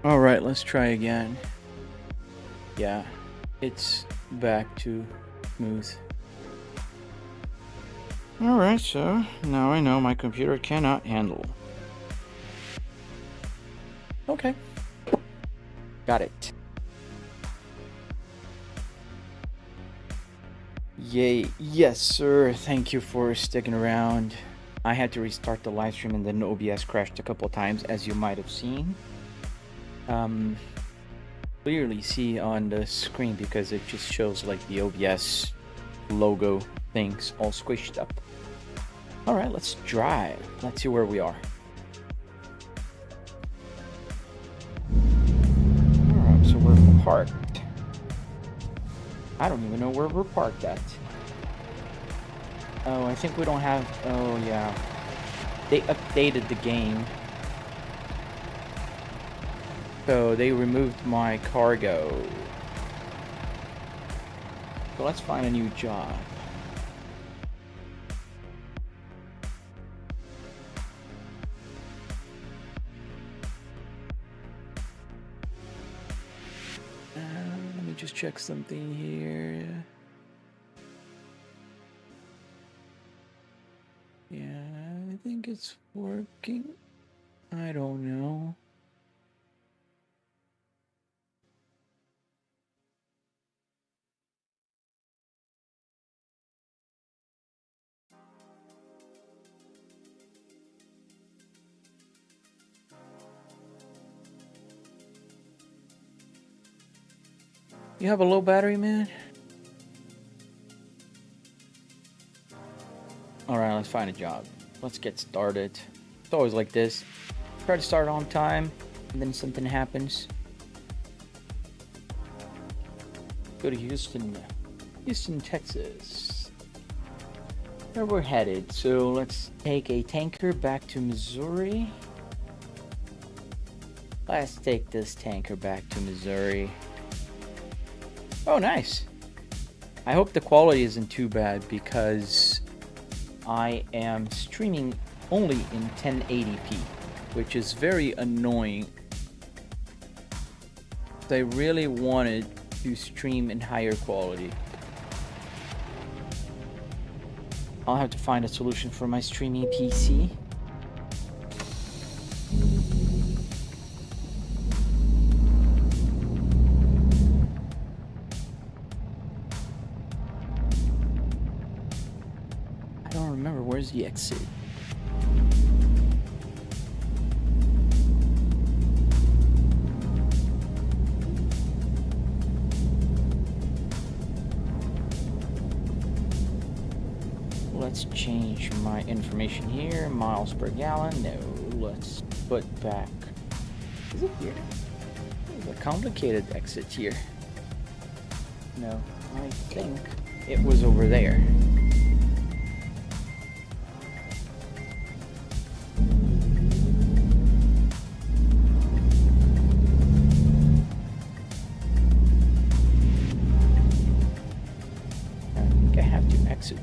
All right, let's try again. Yeah, it's back to smooth. All right, so now I know my computer cannot handle. Okay. Got it. Yay. Yes, sir. Thank you for sticking around. I had to restart the live stream and then OBS crashed a couple times, as you might have seen. Clearly see on the screen because it just shows like the OBS logo things all squished up. All right, let's drive. Let's see where we are. All right, so we're parked. I don't even know where we're parked at. Oh, I think we don't have... Oh, yeah. They updated the game. So they removed my cargo. So let's find a new job. Let me just check something here. Yeah, I think it's working. I don't know. You have a low battery, man? Alright, let's find a job. Let's get started. It's always like this. Try to start on time, and then something happens. Go to Houston, Texas. Where we're headed. So let's take a tanker back to Missouri. Let's take this tanker back to Missouri. Oh, nice. I hope the quality isn't too bad because I am streaming only in 1080p, which is very annoying. I really wanted to stream in higher quality. I'll have to find a solution for my streaming PC. I don't remember, where's the exit? Let's change my information here. Miles per gallon. No, let's put back. Is it here? There's a complicated exit here. No, I think it was over there.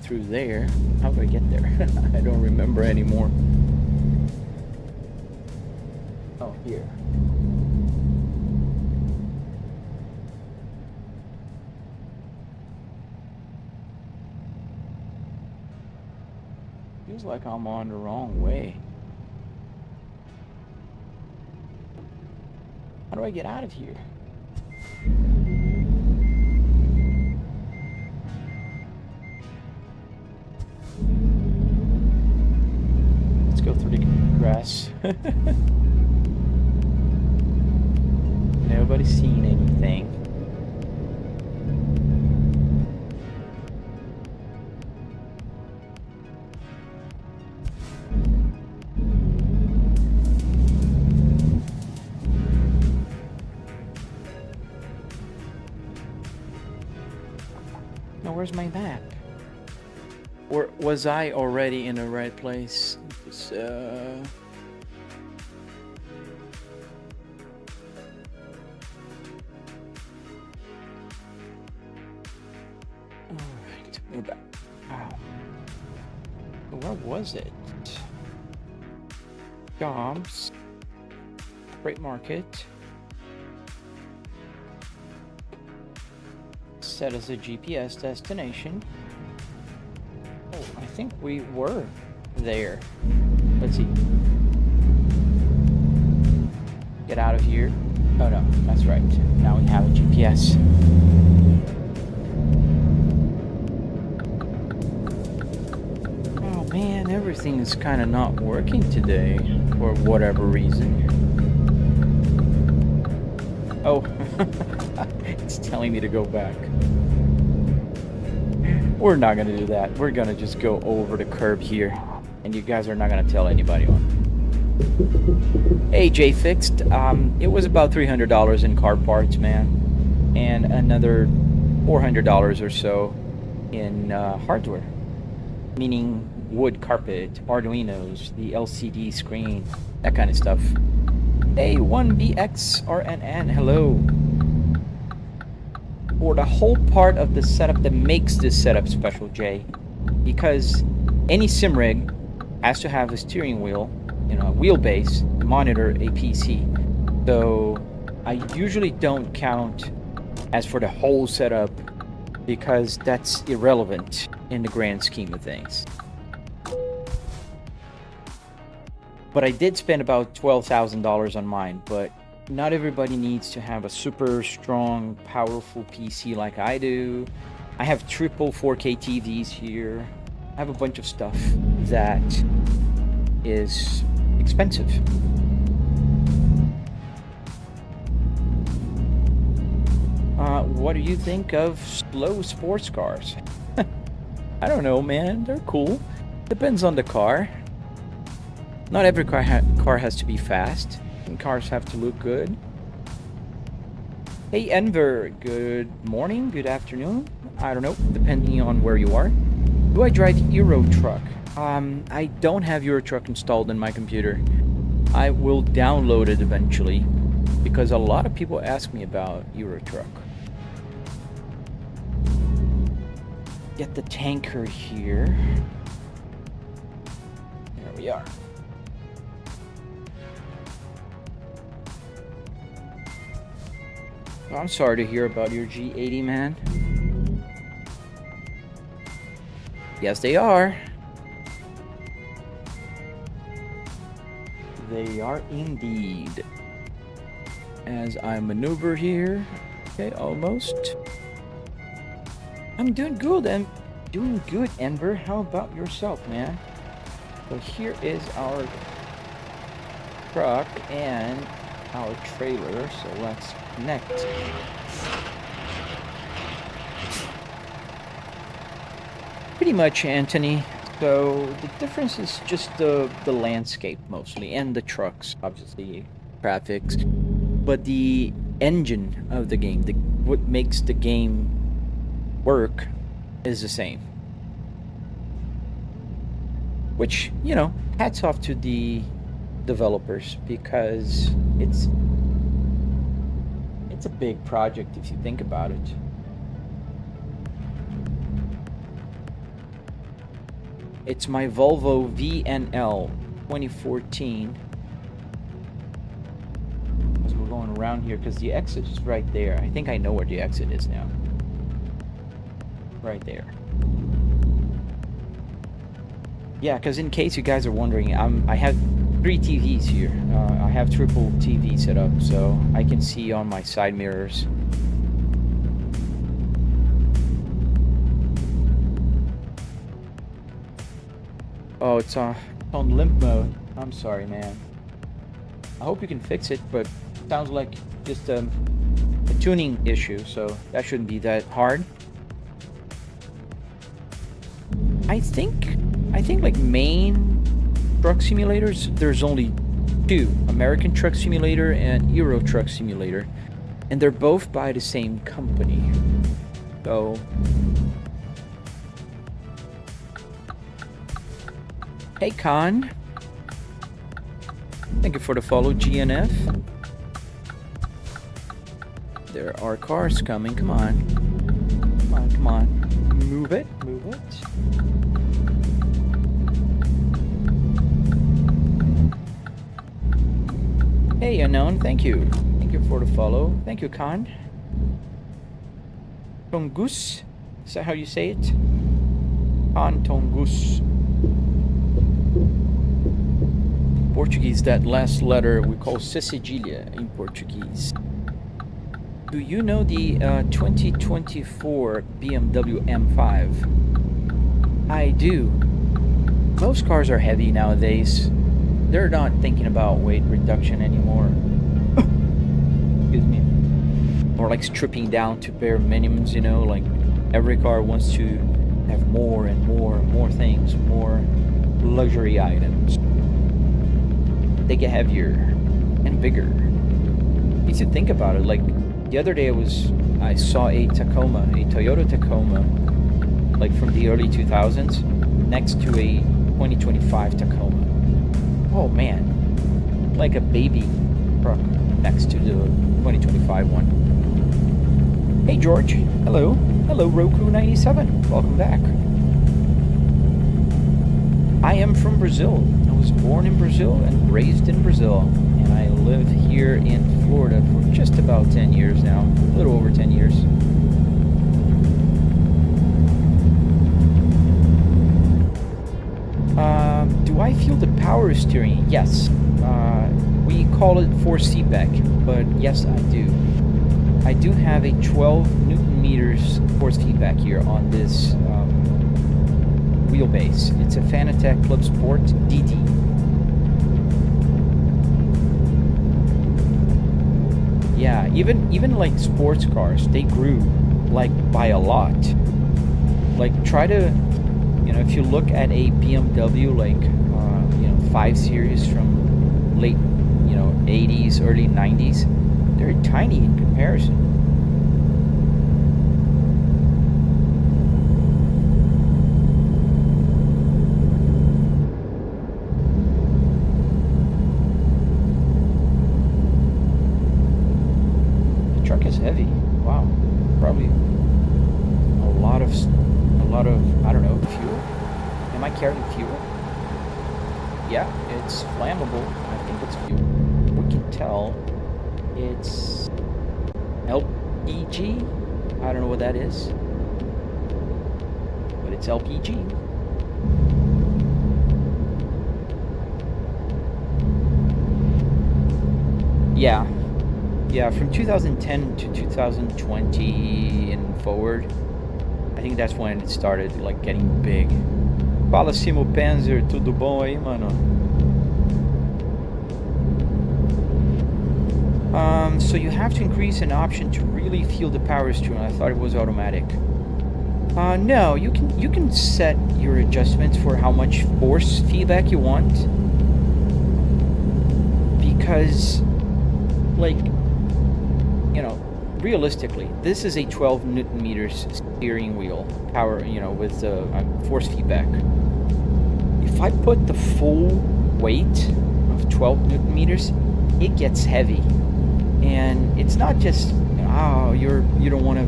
Through there. How do I get there? I don't remember anymore. Oh, here. Feels like I'm on the wrong way. How do I get out of here? Go through the grass. Nobody's seen anything. Now, where's my map? Or was I already in the right place? Alright, we're back. Wow. Where was it? Jobs. Freight market. set as a GPS destination. Oh, I think we were there. Let's see. Get out of here. Oh no, that's right. Now we have a GPS. Oh man, everything is kind of not working today for whatever reason. Oh, it's telling me to go back. We're not going to do that. We're going to just go over the curb here. And you guys are not going to tell anybody on. Hey, Jay Fixed. It was about $300 in car parts, man. And another $400 or so in hardware. Meaning wood carpet, Arduinos, the LCD screen, that kind of stuff. Hey, 1BXRNN, hello. For the whole part of the setup that makes this setup special, Jay. Because any sim rig has to have a steering wheel, you know, a wheelbase to monitor a PC. So I usually don't count as for the whole setup because that's irrelevant in the grand scheme of things. But I did spend about $12,000 on mine, but not everybody needs to have a super strong, powerful PC like I do. I have triple 4K TVs here. I have a bunch of stuff that is expensive. What do you think of slow sports cars? I don't know, man. They're cool. Depends on the car. Not every car has to be fast, and cars have to look good. Hey Enver, good morning, good afternoon. I don't know, depending on where you are. Do I drive Euro Truck? I don't have Euro Truck installed in my computer. I will download it eventually because a lot of people ask me about Euro Truck. Get the tanker here. There we are. I'm sorry to hear about your G80, man. Yes, they are. They are indeed. As I maneuver here. Okay, almost. I'm doing good. I'm doing good, Enver. How about yourself, man? So here is our truck and our trailer. So let's connect. Pretty much, Anthony. So the difference is just the landscape mostly, and the trucks, obviously, graphics, but the engine of the game, what makes the game work, is the same. Which, you know, hats off to the developers because it's a big project if you think about it. It's my Volvo VNL 2014. As we're going around here, because the exit is right there. I think I know where the exit is now. Right there. Yeah, because in case you guys are wondering, I have 3 TVs here. I have triple TV set up, so I can see on my side mirrors. Oh, it's on limp mode. I'm sorry, man. I hope you can fix it, but it sounds like just a tuning issue, so that shouldn't be that hard. I think like main truck simulators, there's only 2, American Truck Simulator and Euro Truck Simulator, and they're both by the same company. So hey Khan, thank you for the follow, GNF. There are cars coming, come on. Come on, come on. Move it, move it. Hey Unknown, thank you. Thank you for the follow. Thank you, Khan. Tongus? Is that how you say it? Tongus. Portuguese, that last letter we call cedilha in Portuguese. Do you know the 2024 BMW M5? I do. Most cars are heavy nowadays. They're not thinking about weight reduction anymore. Excuse me. Or like stripping down to bare minimums, you know, like every car wants to have more and more and more things, more luxury items. They get heavier and bigger. If you think about it, like the other day I saw a Tacoma, a Toyota Tacoma, like from the early 2000s, next to a 2025 Tacoma. Oh man, like a baby truck next to the 2025 one. Hey George, hello. Hello Roku97, welcome back. I am from Brazil. I was born in Brazil and raised in Brazil. And I live here in Florida for just about 10 years now. A little over 10 years. Do I feel the power steering? Yes. We call it force feedback, but yes, I do. I do have a 12 Newton meters force feedback here on this wheelbase. It's a Fanatec Club Sport DD. Yeah, even like sports cars, they grew like by a lot. Like try to, you know, if you look at a BMW like 5 Series from late 80s, early 90s, they're tiny in comparison. Is heavy. Wow. Probably a lot of I don't know, fuel. Am I carrying fuel? Yeah, it's flammable. I think it's fuel. We can tell it's LPG. I don't know what that is, but it's LPG. Yeah, from 2010 to 2020 and forward, I think that's when it started like getting big. Fala Simo Panzer, tudo bom aí, mano? So you have to increase an option to really feel the power steering. I thought it was automatic. No, you can set your adjustments for how much force feedback you want, because like, realistically, this is a 12 Newton meters steering wheel power, with force feedback. If I put the full weight of 12 Newton meters, it gets heavy. And it's not just, you don't want to,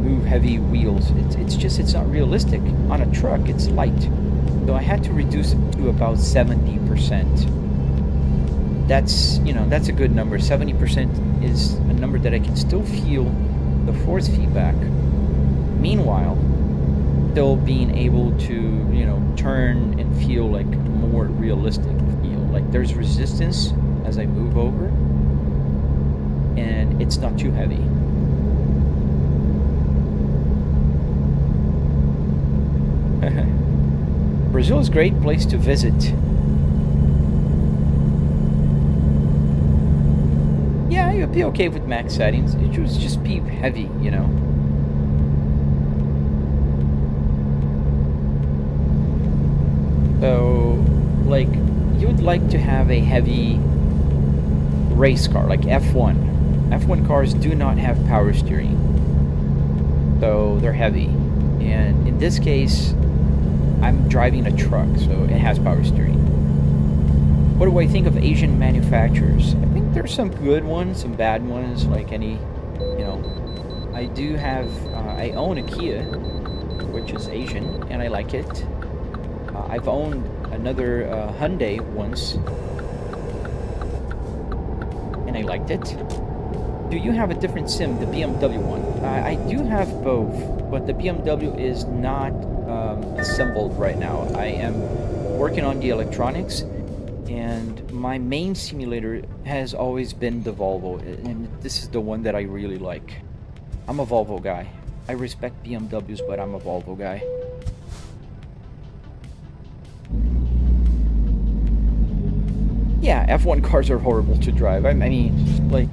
move heavy wheels. It's not realistic. On a truck, it's light. So I had to reduce it to about 70%. That's a good number. 70% is a number that I can still feel the force feedback. Meanwhile, still being able to, turn and feel like a more realistic feel. Like there's resistance as I move over, and it's not too heavy. Brazil is a great place to visit. Yeah, you'd be okay with max settings. It should just be heavy, So, like, you would like to have a heavy race car, like F1. F1 cars do not have power steering, so they're heavy. And in this case, I'm driving a truck, so it has power steering. What do I think of Asian manufacturers? I think there's some good ones, some bad ones, like any, I do have, I own a Kia, which is Asian, and I like it. I've owned another Hyundai once, and I liked it. Do you have a different sim, the BMW one? I do have both, but the BMW is not assembled right now. I am working on the electronics, and my main simulator has always been the Volvo, and this is the one that I really like. I'm a Volvo guy. I respect BMWs, but I'm a Volvo guy. Yeah, F1 cars are horrible to drive. I mean, like,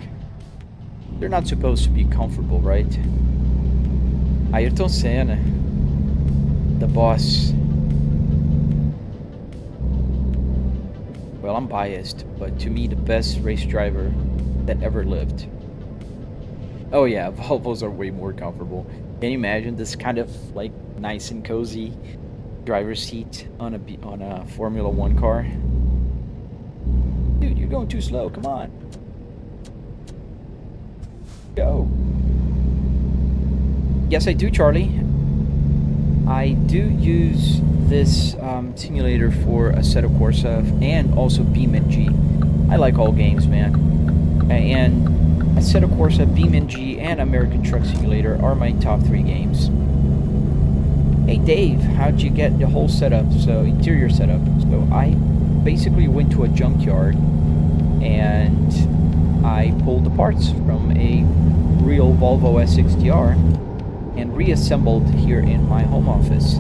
they're not supposed to be comfortable, right? Ayrton Senna, the boss. Well, I'm biased, but to me, the best race driver that ever lived. Oh yeah, Volvos are way more comfortable. Can you imagine this kind of like nice and cozy driver's seat on a Formula One car? Dude, you're going too slow. Come on. Go. Yes, I do, Charlie. I do use this simulator for Assetto Corsa and also BeamNG. I like all games, man. And Assetto Corsa, BeamNG, and American Truck Simulator are my top 3 games. Hey Dave, how'd you get the whole setup? So interior setup. So I basically went to a junkyard and I pulled the parts from a real Volvo S60R and reassembled here in my home office.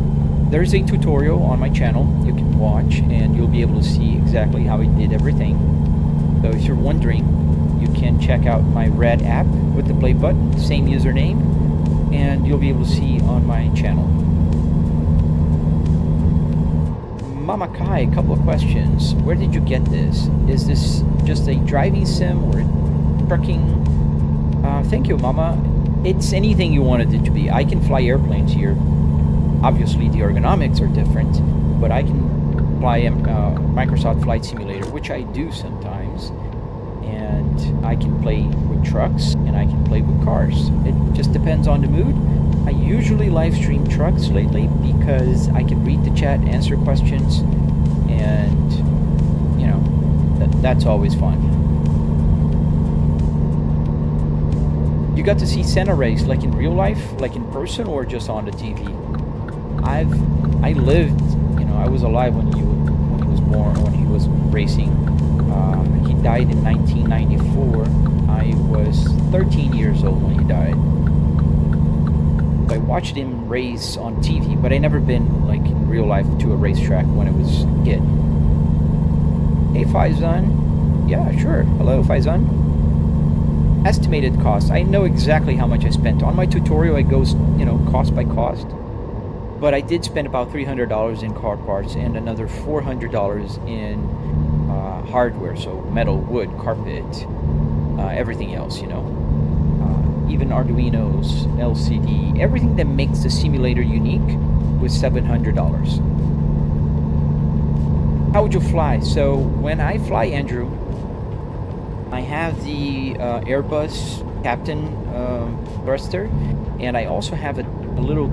There's a tutorial on my channel you can watch and you'll be able to see exactly how I did everything. So if you're wondering, you can check out my red app with the play button, same username, and you'll be able to see on my channel. Mama Kai, a couple of questions. Where did you get this? Is this just a driving sim or trucking? Thank you, Mama. It's anything you wanted it to be. I can fly airplanes here. Obviously, the ergonomics are different, but I can fly Microsoft Flight Simulator, which I do sometimes. And I can play with trucks, and I can play with cars. It just depends on the mood. I usually live stream trucks lately because I can read the chat, answer questions, and, you know, that's always fun. You got to see Senna race, like in real life, like in person, or just on the TV? I lived, you know, I was alive when he was born, when he was racing. He died in 1994. I was 13 years old when he died. I watched him race on TV, but I never been, like, in real life to a racetrack when I was a kid. Hey, Faizan. Yeah, sure. Hello, Faizan. Estimated cost. I know exactly how much I spent. On my tutorial, it goes, you know, cost by cost. But I did spend about $300 in car parts and another $400 in hardware, so metal, wood, carpet, everything else, you know. Even Arduinos, LCD, everything that makes the simulator unique was $700. How would you fly? So when I fly, Andrew, I have the Airbus Captain thruster, and I also have a little,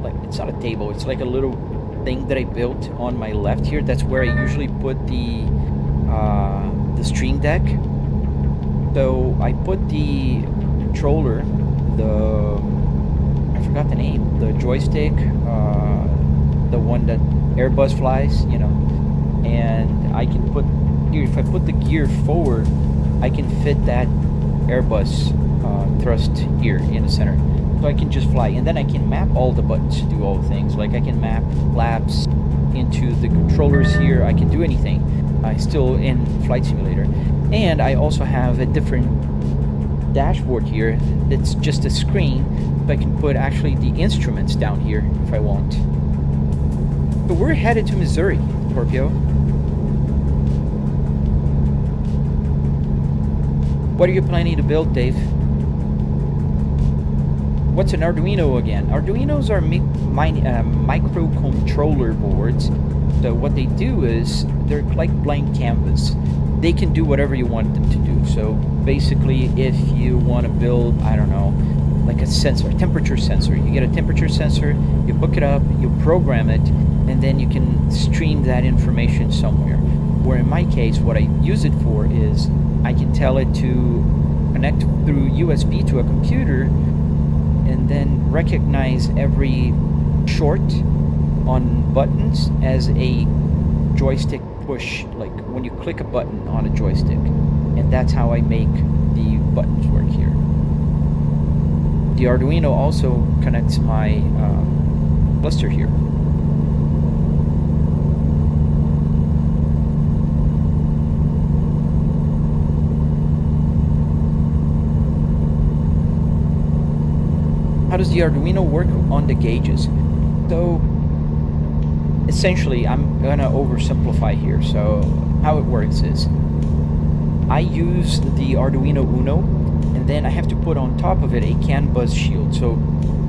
like, it's not a table, it's like a little thing that I built on my left here. That's where I usually put the Stream Deck. So I put the controller, I forgot the name, the joystick, the one that Airbus flies, you know, and I can put here, if I put the gear forward, I can fit that Airbus thrust here in the center, so I can just fly, and then I can map all the buttons to do all the things. Like I can map flaps into the controllers here. I can do anything. Still in Flight Simulator, and I also have a different dashboard here. It's just a screen, but I can put actually the instruments down here if I want. So we're headed to Missouri, Scorpio. What are you planning to build, Dave? What's an Arduino again? Arduinos are microcontroller boards. So what they do is they're like blank canvas. They can do whatever you want them to do. So basically, if you want to build, I don't know, like a sensor, temperature sensor, you get a temperature sensor, you hook it up, you program it, and then you can stream that information somewhere. Where in my case, what I use it for is I can tell it to connect through USB to a computer and then recognize every short on buttons as a joystick push, like when you click a button on a joystick. And that's how I make the buttons work here. The Arduino also connects my cluster here. How does the Arduino work on the gauges? So essentially, I'm gonna oversimplify here. So how it works is I use the Arduino Uno, and then I have to put on top of it a CAN bus shield. So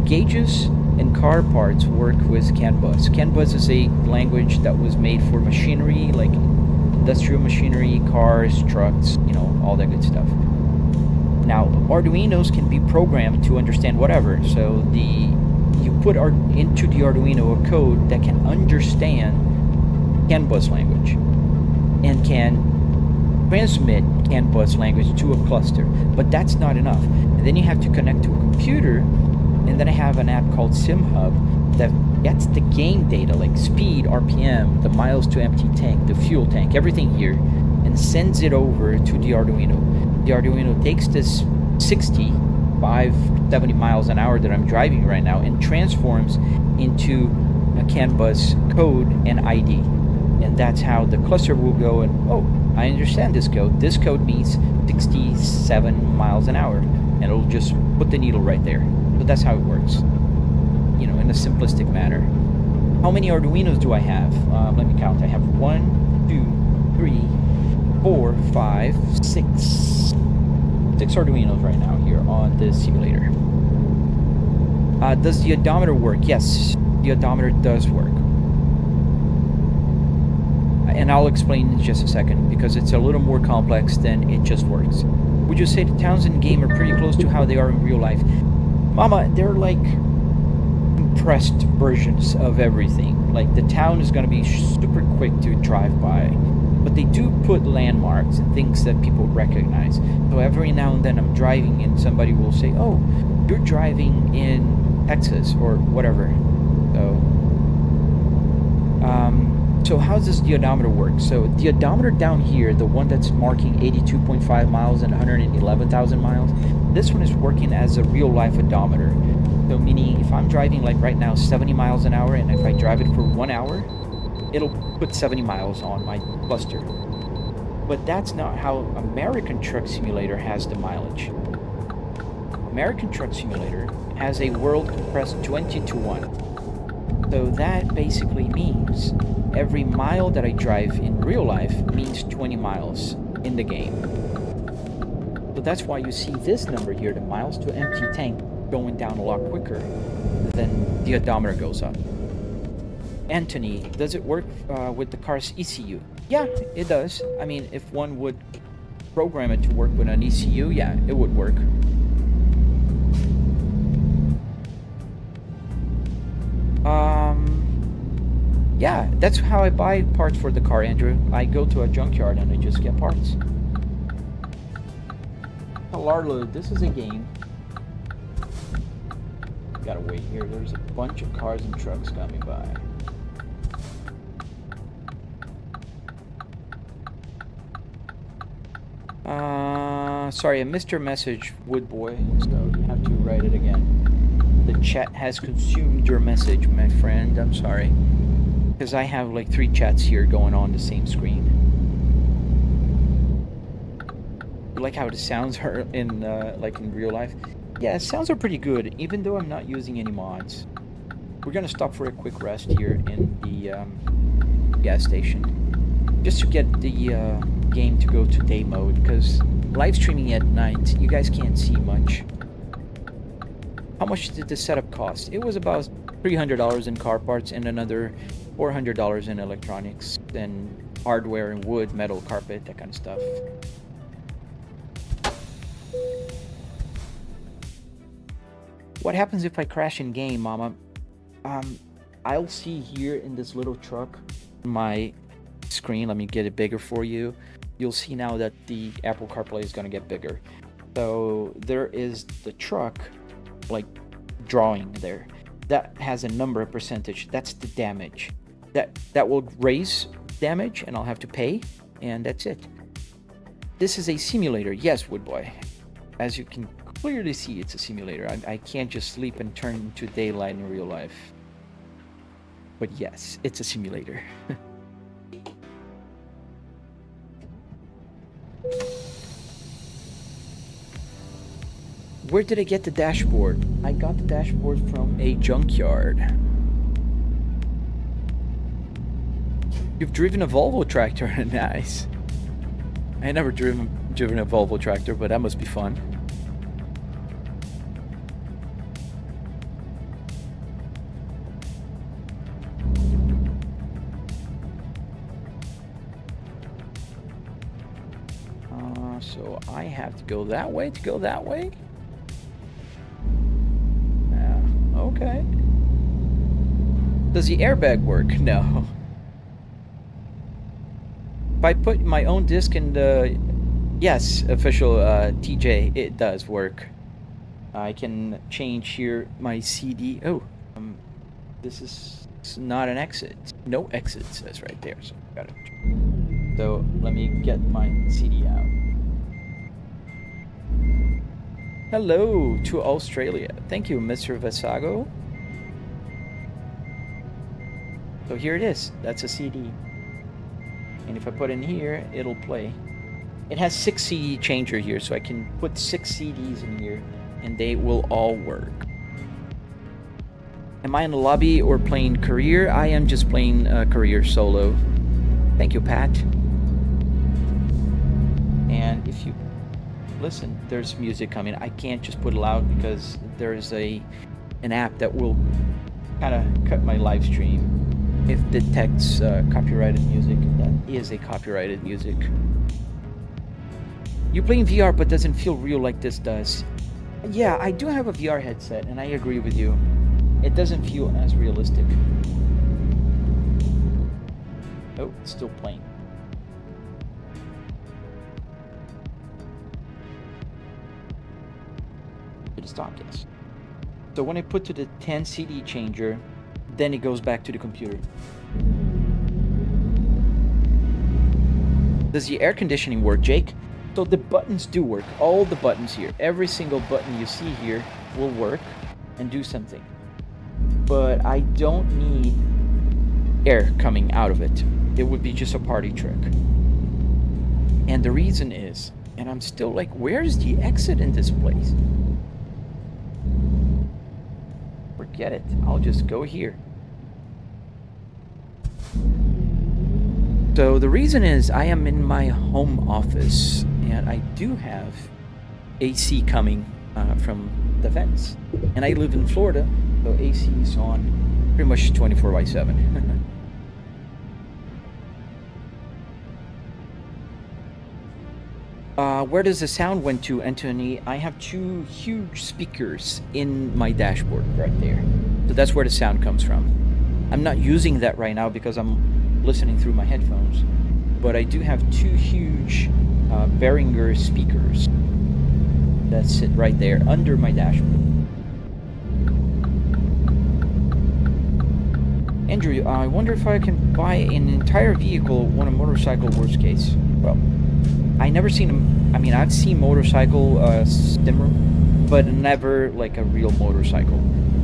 gauges and car parts work with CAN bus. CAN bus is a language that was made for machinery, like industrial machinery, cars, trucks, you know, all that good stuff. Now, Arduinos can be programmed to understand whatever. So you put into the Arduino a code that can understand CAN bus language and can transmit CAN bus language to a cluster. But that's not enough. And then you have to connect to a computer, and then I have an app called SimHub that gets the game data, like speed, RPM, the miles to empty tank, the fuel tank, everything here, and sends it over to the Arduino. The Arduino takes this 70 miles an hour that I'm driving right now and transforms into a CAN bus code and ID. And that's how the cluster will go and, oh, I understand this code. This code means 67 miles an hour. And it'll just put the needle right there. But that's how it works, you know, in a simplistic manner. How many Arduinos do I have? Let me count. I have 1, 2, 3, 4, 5, 6 Arduinos right now here on this simulator. Does the odometer work? Yes, the odometer does work. And I'll explain in just a second, because it's a little more complex than it just works. Would you say the towns in game are pretty close to how they are in real life? Mama, they're like compressed versions of everything. Like the town is going to be super quick to drive by, but they do put landmarks and things that people recognize. So every now and then I'm driving and somebody will say, oh, you're driving in Texas or whatever. So how does the odometer work? So the odometer down here, the one that's marking 82.5 miles and 111,000 miles, this one is working as a real life odometer. So meaning if I'm driving like right now 70 miles an hour, and if I drive it for 1 hour, it'll put 70 miles on my cluster. But that's not how American Truck Simulator has the mileage. American Truck Simulator has a world compressed 20-to-1. So that basically means every mile that I drive in real life means 20 miles in the game. So that's why you see this number here, the miles to empty tank, going down a lot quicker than the odometer goes up. Anthony, does it work with the car's ECU? Yeah, it does. I mean, if one would program it to work with an ECU, yeah, it would work. Yeah, that's how I buy parts for the car, Andrew. I go to a junkyard and I just get parts. Larlo, this is a game. Gotta wait here. There's a bunch of cars and trucks coming by. Sorry, I missed your message, Woodboy, so you have to write it again. The chat has consumed your message, my friend. I'm sorry. Because I have like 3 chats here going on the same screen. You like how the sounds are in like in real life? Yeah, sounds are pretty good, even though I'm not using any mods. We're gonna stop for a quick rest here in the gas station, just to get the game to go to day mode, because live streaming at night, you guys can't see much. How much did the setup cost? It was about $300 in car parts and another $400 in electronics, then hardware and wood, metal, carpet, that kind of stuff. What happens if I crash in game, Mama? I'll see here in this little truck, my screen, let me get it bigger for you. You'll see now that the Apple CarPlay is going to get bigger. So there is the truck, like drawing there. That has a number, a percentage. That's the damage. That will raise damage, and I'll have to pay, and that's it. This is a simulator. Yes, Woodboy. As you can clearly see, it's a simulator. I can't just sleep and turn into daylight in real life. But yes, it's a simulator. Where did I get the dashboard? I got the dashboard from a junkyard. You've driven a Volvo tractor. Nice. I never driven a Volvo tractor, but that must be fun. So I have to go that way to go that way? Okay. Does the airbag work? No. If I put my own disc in the... Yes, official TJ, it does work. I can change here my CD. Oh, this is not an exit. No exit says right there, so got it. So let me get my CD out. Hello to Australia. Thank you, Mr. Vesago. So here it is. That's a CD. And if I put in here, it'll play. It has 6 CD changer here, so I can put 6 CDs in here, and they will all work. Am I in the lobby or playing career? I am just playing career solo. Thank you, Pat. And if you listen, there's music coming. I can't just put it loud because there is an app that will kind of cut my live stream if it detects copyrighted music. That is a copyrighted music. You're playing VR but doesn't feel real like this does. Yeah, I do have a VR headset and I agree with you. It doesn't feel as realistic. Oh, it's still playing. Stop, yes. So when I put to the 10 CD changer, then it goes back to the computer. Does the air conditioning work, Jake? So the buttons do work. All the buttons here, every single button you see here will work and do something. But I don't need air coming out of it. It would be just a party trick. And the reason is, and I'm still like, where's the exit in this place? Forget it. I'll just go here. So the reason is I am in my home office and I do have AC coming from the vents. And I live in Florida, so AC is on pretty much 24/7. Where does the sound went to, Anthony? I have 2 huge speakers in my dashboard right there. So that's where the sound comes from. I'm not using that right now because I'm listening through my headphones. But I do have 2 huge Behringer speakers that sit right there under my dashboard. Andrew, I wonder if I can buy an entire vehicle on a motorcycle worst case. Well, I never seen them. I mean, I've seen motorcycle simmer, but never like a real motorcycle.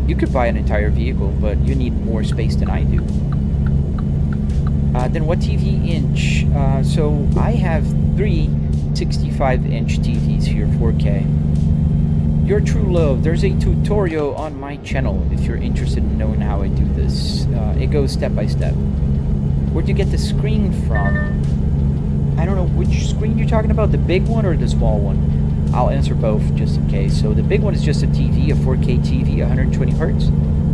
You could buy an entire vehicle, but you need more space than I do. Then what TV inch? So I have 3 65-inch TVs here, 4K. Your True Love, there's a tutorial on my channel if you're interested in knowing how I do this. It goes step by step. Where'd you get the screen from? I don't know which screen you're talking about, the big one or the small one. I'll answer both just in case. So the big one is just a TV, a 4K TV, 120 Hertz.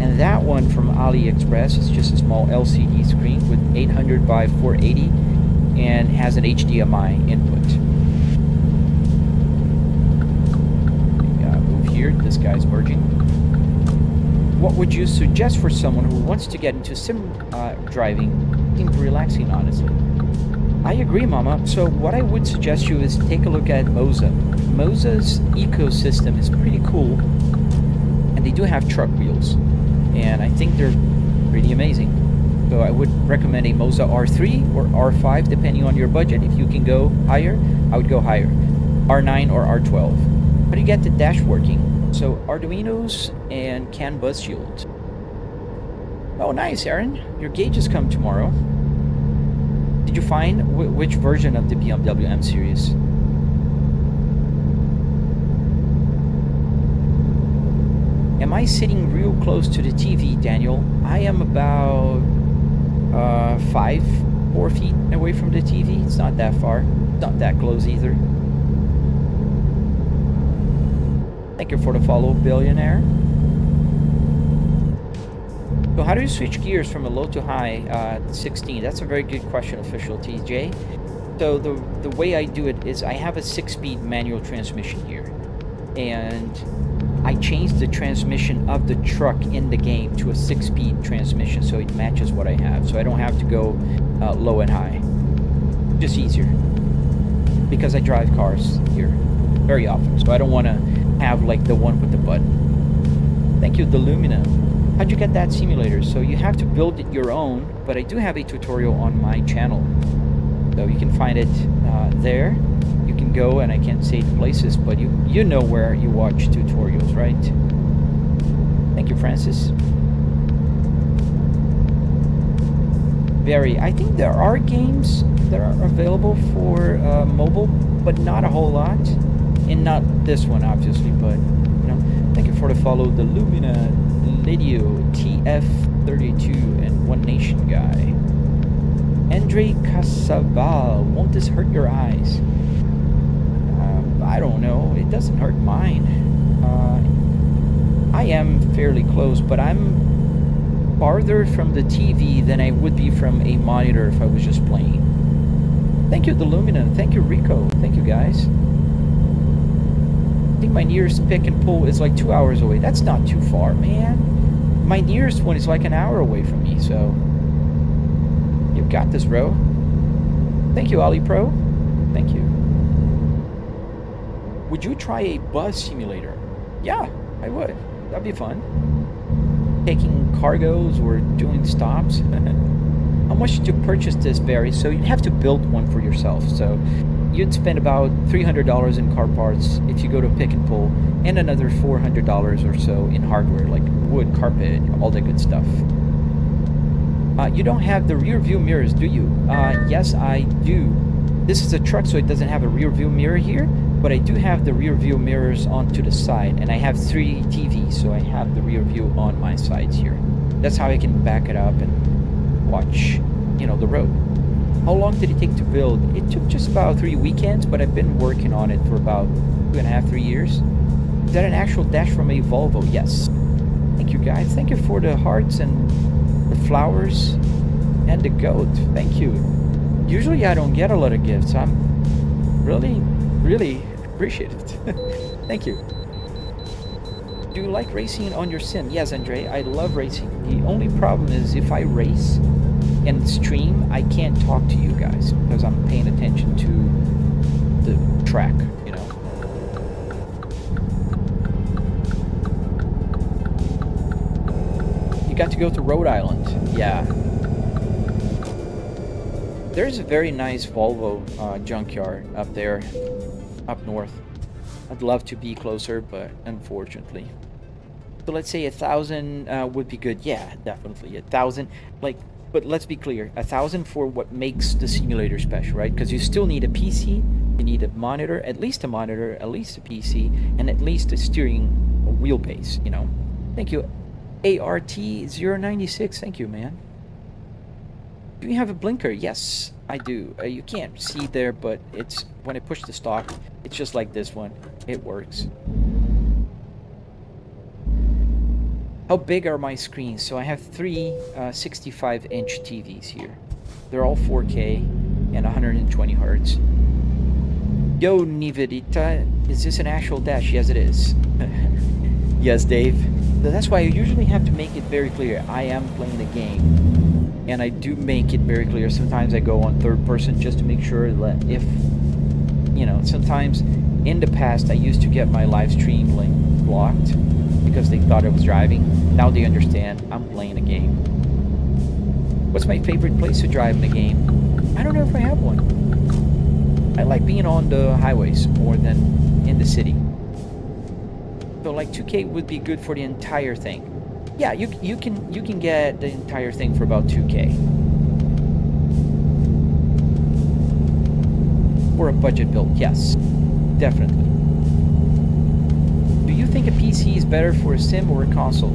And that one from AliExpress is just a small LCD screen with 800 by 480 and has an HDMI input. Move here, this guy's merging. What would you suggest for someone who wants to get into sim driving? Seems relaxing, honestly. I agree, Mama. So what I would suggest you is take a look at Moza. Moza's ecosystem is pretty cool, and they do have truck wheels, and I think they're pretty amazing. So I would recommend a Moza R3 or R5 depending on your budget. If you can go higher, I would go higher. R9 or R12. How do you get the dash working? So Arduinos and CAN bus shield. Oh, nice, Aaron. Your gauges come tomorrow. Did you find which version of the BMW M series? Am I sitting real close to the TV, Daniel? I am about 4 feet away from the TV. It's not that far. Not that close either. Thank you for the follow, billionaire. So how do you switch gears from a low to high 16? That's a very good question, official TJ. So the way I do it is I have a 6-speed manual transmission here, and I changed the transmission of the truck in the game to a 6-speed transmission so it matches what I have. So I don't have to go low and high. Just easier. Because I drive cars here very often. So I don't want to have like the one with the button. Thank you, Delumina. How'd you get that simulator? So you have to build it your own, but I do have a tutorial on my channel. So you can find it there. You can go, and I can't say the places, but you know where you watch tutorials, right? Thank you, Francis. Barry, I think there are games that are available for mobile, but not a whole lot. And not this one, obviously, but, you know. Thank you for the follow, the Lumina, Lydio, TF32, and One Nation guy. Andre Casaval, won't this hurt your eyes? I don't know. It doesn't hurt mine. I am fairly close, but I'm farther from the TV than I would be from a monitor if I was just playing. Thank you, the Lumina. Thank you, Rico. Thank you, guys. I think my nearest pick and pull is like 2 hours away. That's not too far, man. My nearest one is like an hour away from me, so you've got this, bro. Thank you, Ali Pro. Thank you. Would you try a bus simulator? Yeah, I would. That'd be fun. Taking cargoes or doing stops. How much did you purchase this, Barry? So you'd have to build one for yourself. So you'd spend about $300 in car parts if you go to pick and pull, and another $400 or so in hardware like wood, carpet, all that good stuff. You don't have the rear view mirrors, do you? Yes, I do. This is a truck, so it doesn't have a rear view mirror here, but I do have the rear view mirrors onto the side, and I have 3 TVs, so I have the rear view on my sides here. That's how I can back it up and watch, you know, the road. How long did it take to build? It took just about 3 weekends, but I've been working on it for about 2.5, 3 years. Is that an actual dash from a Volvo? Yes. Thank you, guys. Thank you for the hearts and the flowers and the goat. Thank you. Usually I don't get a lot of gifts. I'm really appreciative. Thank you. Do you like racing on your sim? Yes, Andre, I love racing. The only problem is if I race and stream, I can't talk to you guys because I'm paying attention to the track, you know. You got to go to Rhode Island. Yeah. There's a very nice Volvo junkyard up there, up north. I'd love to be closer, but unfortunately. So let's say 1,000 would be good. Yeah, definitely 1,000. Like, but let's be clear, 1,000 for what makes the simulator special, right? Because you still need a PC, you need a monitor, at least a PC, and at least a steering wheelbase. You know. Thank you, ART096. Thank you, man. Do you have a blinker? Yes, I do. You can't see there, but it's when I push the stock, it's just like this one. It works. How big are my screens? So I have 3 65-inch TVs here. They're all 4K and 120 hertz. Yo, Nivedita, is this an actual dash? Yes, it is. Yes, Dave. So that's why I usually have to make it very clear. I am playing a game. And I do make it very clear. Sometimes I go on third person just to make sure that if, you know, sometimes in the past I used to get my live stream link blocked because they thought I was driving. Now they understand I'm playing a game. What's my favorite place to drive in the game? I don't know if I have one. I like being on the highways more than in the city. So like 2K would be good for the entire thing. Yeah, you can get the entire thing for about 2K. For a budget build, yes, definitely. Do you think a PC is better for a sim or a console?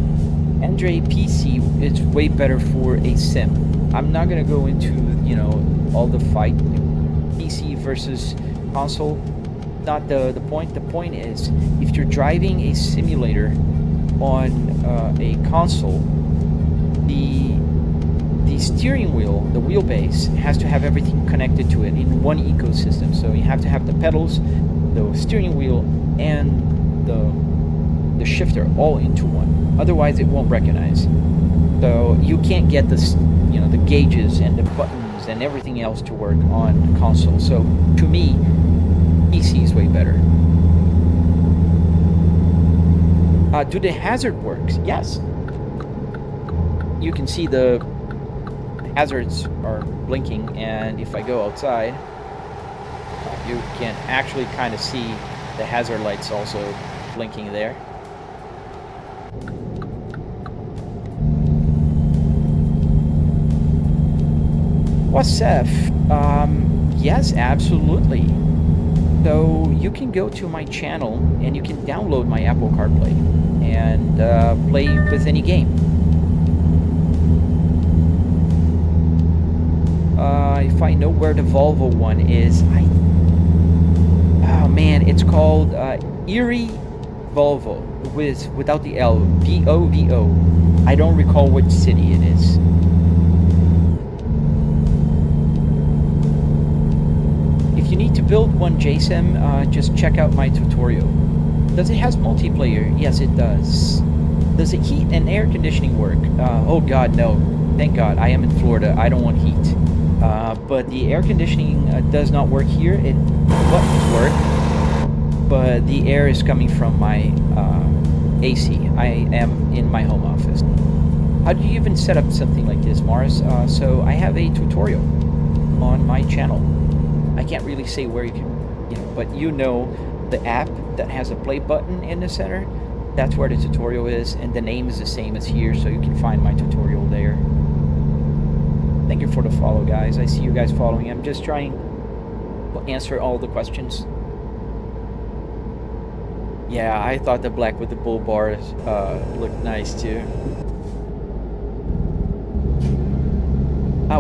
Andre, PC is way better for a sim. I'm not gonna go into, you know, all the fight, PC versus console. Not the point. The point is, if you're driving a simulator on a console, the steering wheel, the wheelbase, has to have everything connected to it in one ecosystem. So you have to have the pedals, the steering wheel, and the shifter all into one. Otherwise, it won't recognize. So you can't get this, you know, the gauges and the buttons and everything else to work on console. So to me, PC is way better. Do the hazard works? Yes. You can see the hazards are blinking, and if I go outside, you can actually kind of see the hazard lights also blinking there. Wasef, yes, absolutely. So you can go to my channel and you can download my Apple CarPlay and play with any game. If I know where the Volvo one is, oh man, it's called Erie Volvo without the L, VOVO. I don't recall which city it is. If you need to build one JSIM, just check out my tutorial. Does it have multiplayer? Yes, it does. Does it heat and air conditioning work? Oh God, no. Thank God, I am in Florida. I don't want heat. But the air conditioning does not work here. Buttons work, but the air is coming from my AC. I am in my home office. How do you even set up something like this, Mars? So I have a tutorial on my channel. I can't really say where you can, you know, but you know the app that has a play button in the center, that's where the tutorial is, and the name is the same as here, so you can find my tutorial there. Thank you for the follow, guys. I see you guys following. I'm just trying to answer all the questions. Yeah, I thought the black with the bull bars looked nice too.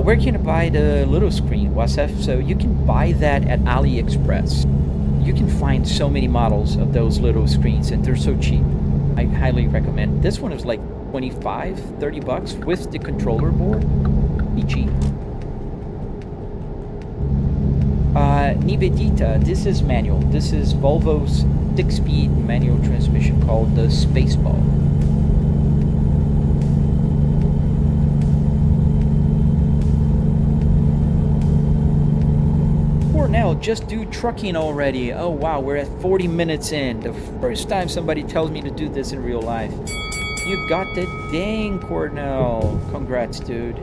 Where can I buy the little screen, Wasef? So you can buy that at AliExpress. You can find so many models of those little screens, and they're so cheap. I highly recommend. This one is like 25, 30 bucks with the controller board. Be cheap. Nivedita, this is manual. This is Volvo's 6-speed manual transmission called the Spaceball. Cornell, just do trucking already. Oh wow, we're at 40 minutes in. The first time somebody tells me to do this in real life. You got the dang, Cornell. Congrats, dude.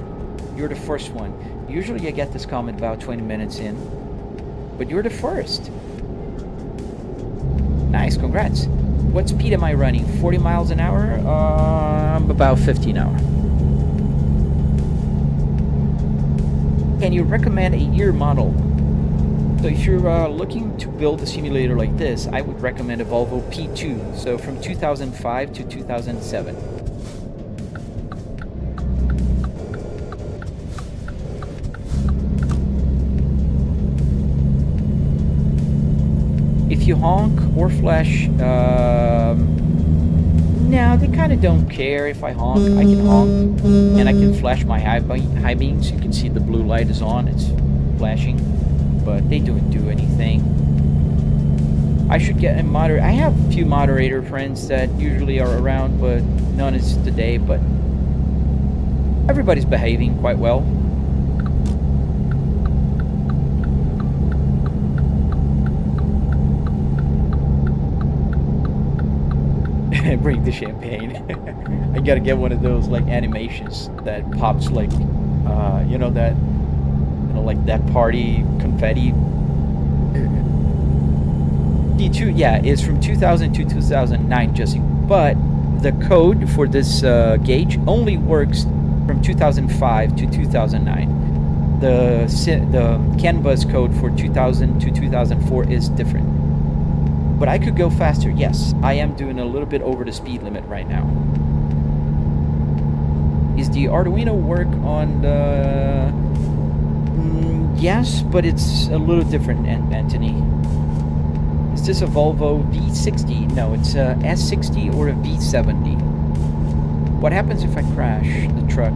You're the first one. Usually I get this comment about 20 minutes in, but you're the first. Nice, congrats. What speed am I running? 40 miles an hour? About 50 an hour. Can you recommend a year model? So if you're looking to build a simulator like this, I would recommend a Volvo P2, so from 2005 to 2007. If you honk or flash, no, they kind of don't care if I honk. I can honk, and I can flash my high beams. You can see the blue light is on, it's flashing, but they don't do anything. I should get a moderator. I have a few moderator friends that usually are around, but none is today. But Everybody's behaving quite well. Bring the champagne. I gotta get one of those like animations that pops like, you know that, like that party confetti. D2, yeah, is from 2000 to 2009, Jesse. But the code for this gauge only works from 2005 to 2009. The CAN bus code for 2000 to 2004 is different. But I could go faster. Yes, I am doing a little bit over the speed limit right now. Is the Arduino work on the... yes, but it's a little different, Anthony. Is this a Volvo V60? No, it's a S60 or a V70. What happens if I crash the truck?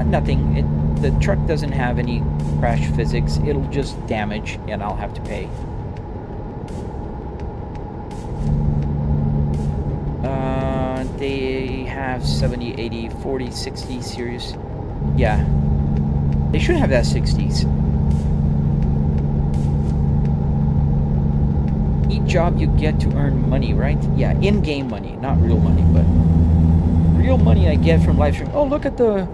Nothing. The truck doesn't have any crash physics. It'll just damage, and I'll have to pay. They have 70, 80, 40, 60 series. Yeah. They should have that 60s. Each job you get to earn money, right? Yeah, in-game money, not real money, but real money I get from live stream. Oh, look at the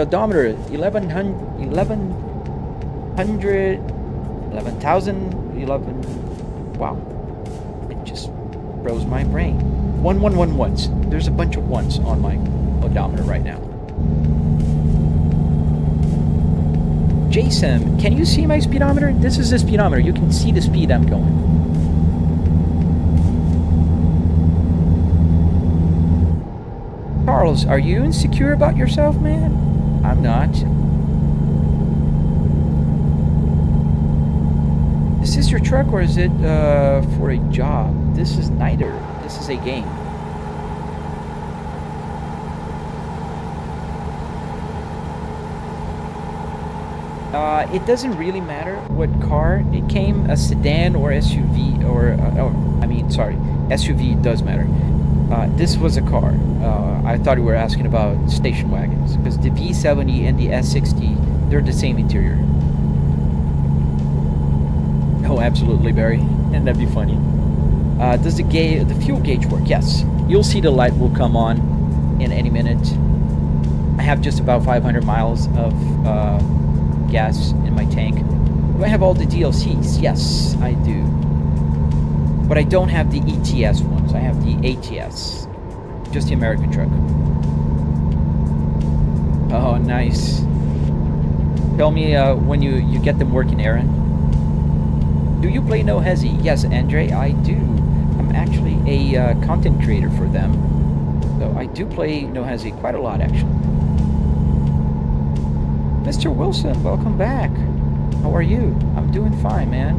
odometer. 11,000, 11. Wow. It just froze my brain. 111 ones. There's a bunch of ones on my odometer right now. Jason, can you see my speedometer? This is the speedometer. You can see the speed I'm going. Charles, are you insecure about yourself, man? I'm not. Is this your truck or is it for a job? This is neither. This is a game. It doesn't really matter what car it came, a sedan or SUV, or SUV does matter. This was a car. I thought you were asking about station wagons, because the V70 and the S60, they're the same interior. Oh, absolutely, Barry. And that'd be funny. Does the fuel gauge work? Yes. You'll see the light will come on in any minute. I have just about 500 miles of gas in my tank. Do I have all the DLCs? Yes, I do. But I don't have the ETS ones. I have the ATS. Just the American truck. Oh, nice. Tell me when you get them working, Aaron. Do you play No Hesi? Yes, Andre, I do. I'm actually a content creator for them. So I do play No Hesi quite a lot, actually. Mr. Wilson, welcome back. How are you? I'm doing fine, man.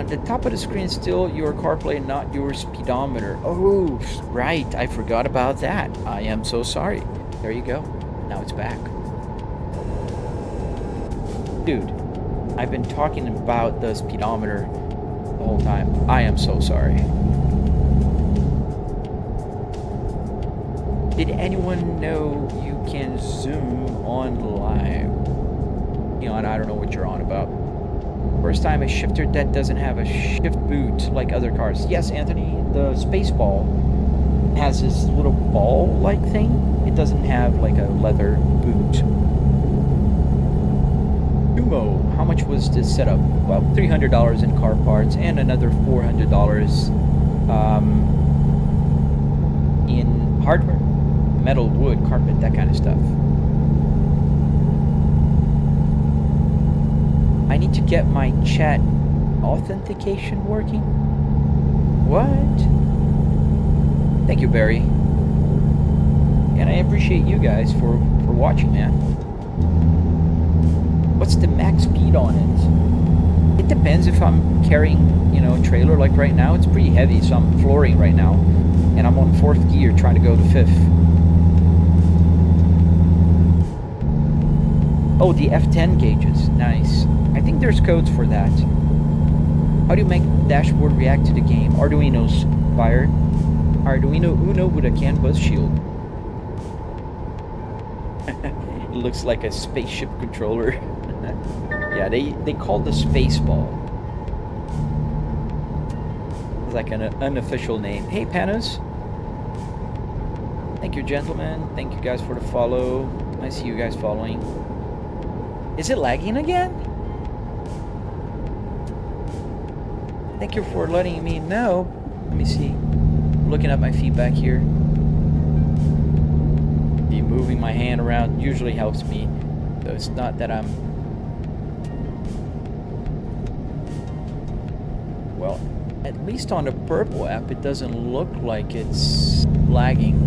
The top of the screen is still your CarPlay, not your speedometer. Oh, right. I forgot about that. I am so sorry. There you go. Now it's back. Dude, I've been talking about the speedometer the whole time. I am so sorry. Did anyone know you can zoom on live? You know, and I don't know what you're on about. First time a shifter that doesn't have a shift boot like other cars. Yes, Anthony, the space ball has this little ball-like thing. It doesn't have like a leather boot. Sumo, how much was this setup? Well, $300 in car parts and another $400 in hardware. Metal, wood, carpet, that kind of stuff. I need to get my chat authentication working. What? Thank you, Barry. And I appreciate you guys for watching, man. What's the max speed on it? It depends if I'm carrying, you know, a trailer. Like right now, it's pretty heavy, so I'm flooring right now. And I'm on 4th gear trying to go to 5th. Oh, the F10 gauges. Nice. I think there's codes for that. How do you make the dashboard react to the game? Arduinos, Fire. Arduino Uno with a CAN bus shield. It looks like a spaceship controller. Yeah, they call the space ball. It's like an unofficial name. Hey, Panos. Thank you, gentlemen. Thank you guys for the follow. I see you guys following. Is it lagging again? Thank you for letting me know. Let me see. I'm looking at my feedback here. The moving my hand around usually helps me. So it's not that I'm... Well, at least on the purple app, it doesn't look like it's lagging.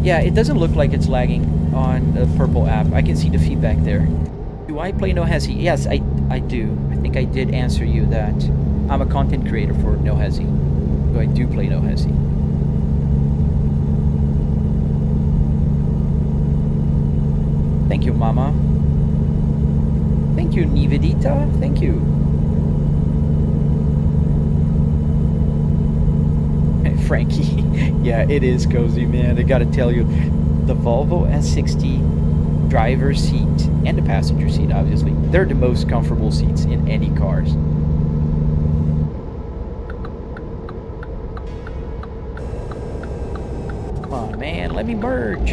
Yeah, it doesn't look like it's lagging on the purple app. I can see the feedback there. Do I play No Hesi? Yes, I do. I think I did answer you that. I'm a content creator for No Hesi. So I do play No Hesi. Thank you, Mama. Thank you, Nivedita. Thank you. Frankie. Yeah, it is cozy, man. I gotta tell you, the Volvo S60 driver's seat and the passenger seat, obviously, they're the most comfortable seats in any cars. Come on, man, let me merge.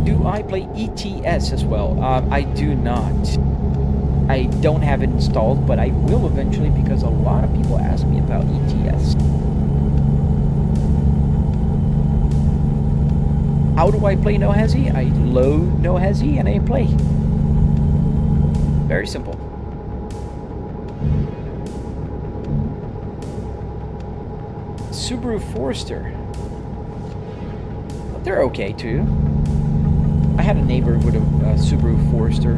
Do I play ATS as well? I do not. I don't have it installed, but I will eventually because a lot of people ask me about ATS. How do I play No Hesi? I load No Hesi and I play. Very simple. Subaru Forester. But they're okay too. I had a neighbor with a Subaru Forester.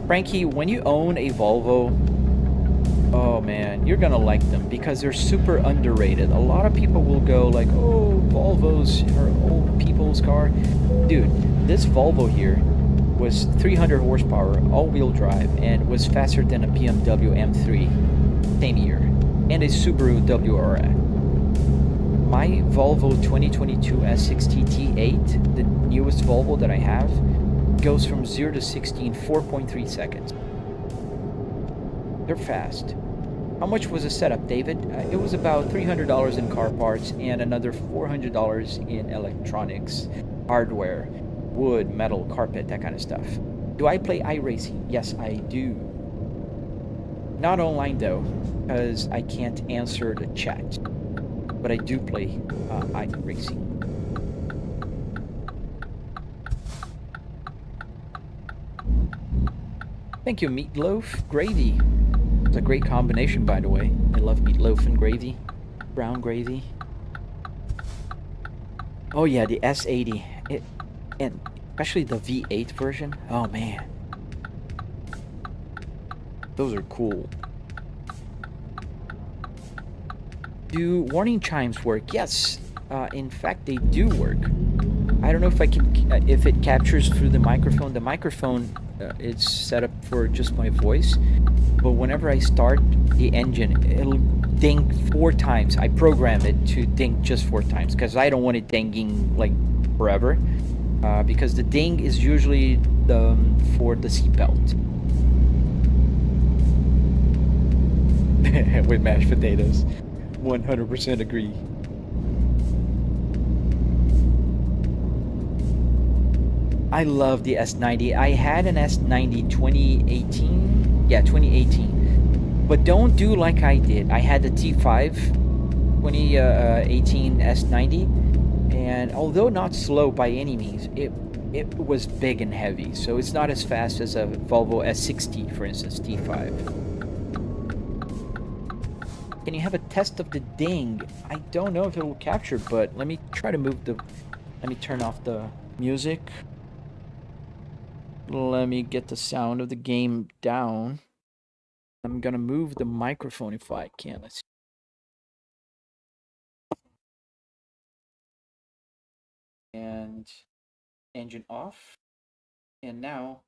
Frankie, when you own a Volvo, oh man, you're gonna like them because they're super underrated. A lot of people will go like, oh, Volvos are old people's car. Dude, this Volvo here was 300 horsepower, all-wheel drive, and was faster than a BMW M3, same year, and a Subaru WRX. My Volvo 2022 S60 T8, the newest Volvo that I have, goes from 0 to 60 in 4.3 seconds. They're fast. How much was the setup, David? It was about $300 in car parts and another $400 in electronics, hardware, wood, metal, carpet, that kind of stuff. Do I play iRacing? Yes, I do. Not online though, because I can't answer the chat. But I do play iRacing. Thank you, Meatloaf. Gravy. It's a great combination, by the way. I love meatloaf and gravy. Brown gravy. Oh yeah, the S80. And especially the V8 version. Oh man. Those are cool. Do warning chimes work? Yes. In fact, they do work. I don't know if I can, if it captures through the microphone. The microphone, it's set up for just my voice. But whenever I start the engine, it'll ding 4 times. I programmed it to ding just 4 times because I don't want it dinging like forever. Because the ding is usually for the seatbelt. With mashed potatoes. 100% agree. I love the S90. I had an S90 2018. Yeah, 2018. But don't do like I did. I had the T5 2018 S90. And although not slow by any means, it was big and heavy. So it's not as fast as a Volvo S60, for instance, T5. Can you have a test of the ding? I don't know if it will capture, but let me try to move the... Let me turn off the music. Let me get the sound of the game down. I'm gonna move the microphone if I can. Let's see. and engine off. And now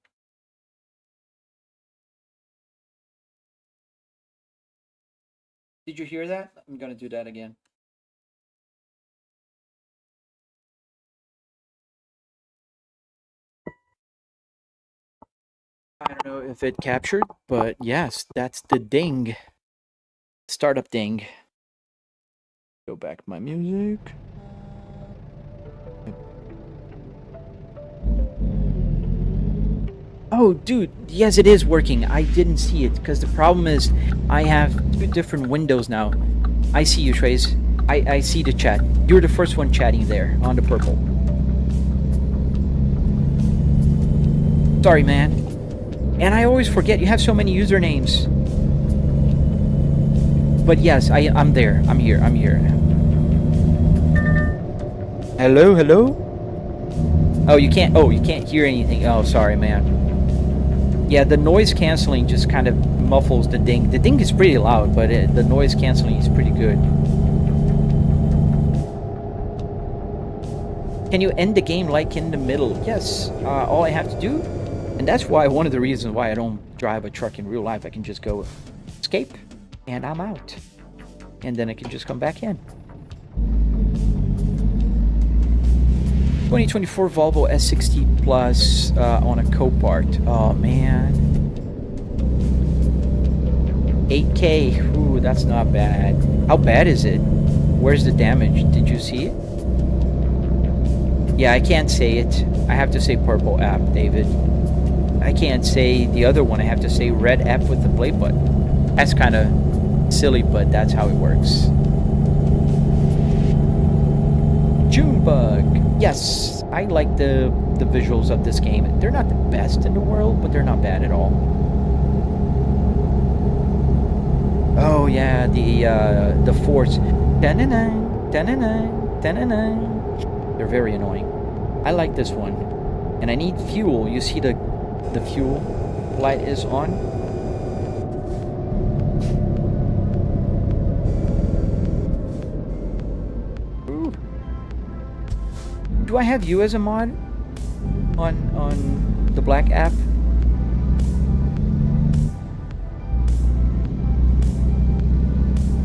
did you hear that? I'm gonna do that again. I don't know if it captured, but yes, that's the ding. Startup ding. Go back to my music. Oh, dude, yes, it is working. I didn't see it because the problem is I have 2 different windows now. I see you, Trace. I see the chat. You're the first one chatting there on the purple. Sorry, man. And I always forget you have so many usernames. But yes, I'm there. I'm here. Hello, hello? Oh, you can't hear anything. Oh, sorry, man. Yeah, the noise canceling just kind of muffles the ding. The ding is pretty loud, but the noise canceling is pretty good. Can you end the game like in the middle? Yes, all I have to do, and that's why one of the reasons why I don't drive a truck in real life, I can just go escape, and I'm out. And then I can just come back in. 2024 Volvo S60 Plus on a Copart. Oh man. 8K. Ooh, that's not bad. How bad is it? Where's the damage? Did you see it? Yeah, I can't say it. I have to say purple app, David. I can't say the other one. I have to say red app with the play button. That's kind of silly, but that's how it works. Junebug. Yes, I like the visuals of this game. They're not the best in the world, but they're not bad at all. Oh yeah, the force. They're very annoying. I like this one. And I need fuel. You see the fuel light is on? Ooh. Do I have you as a mod on the black app?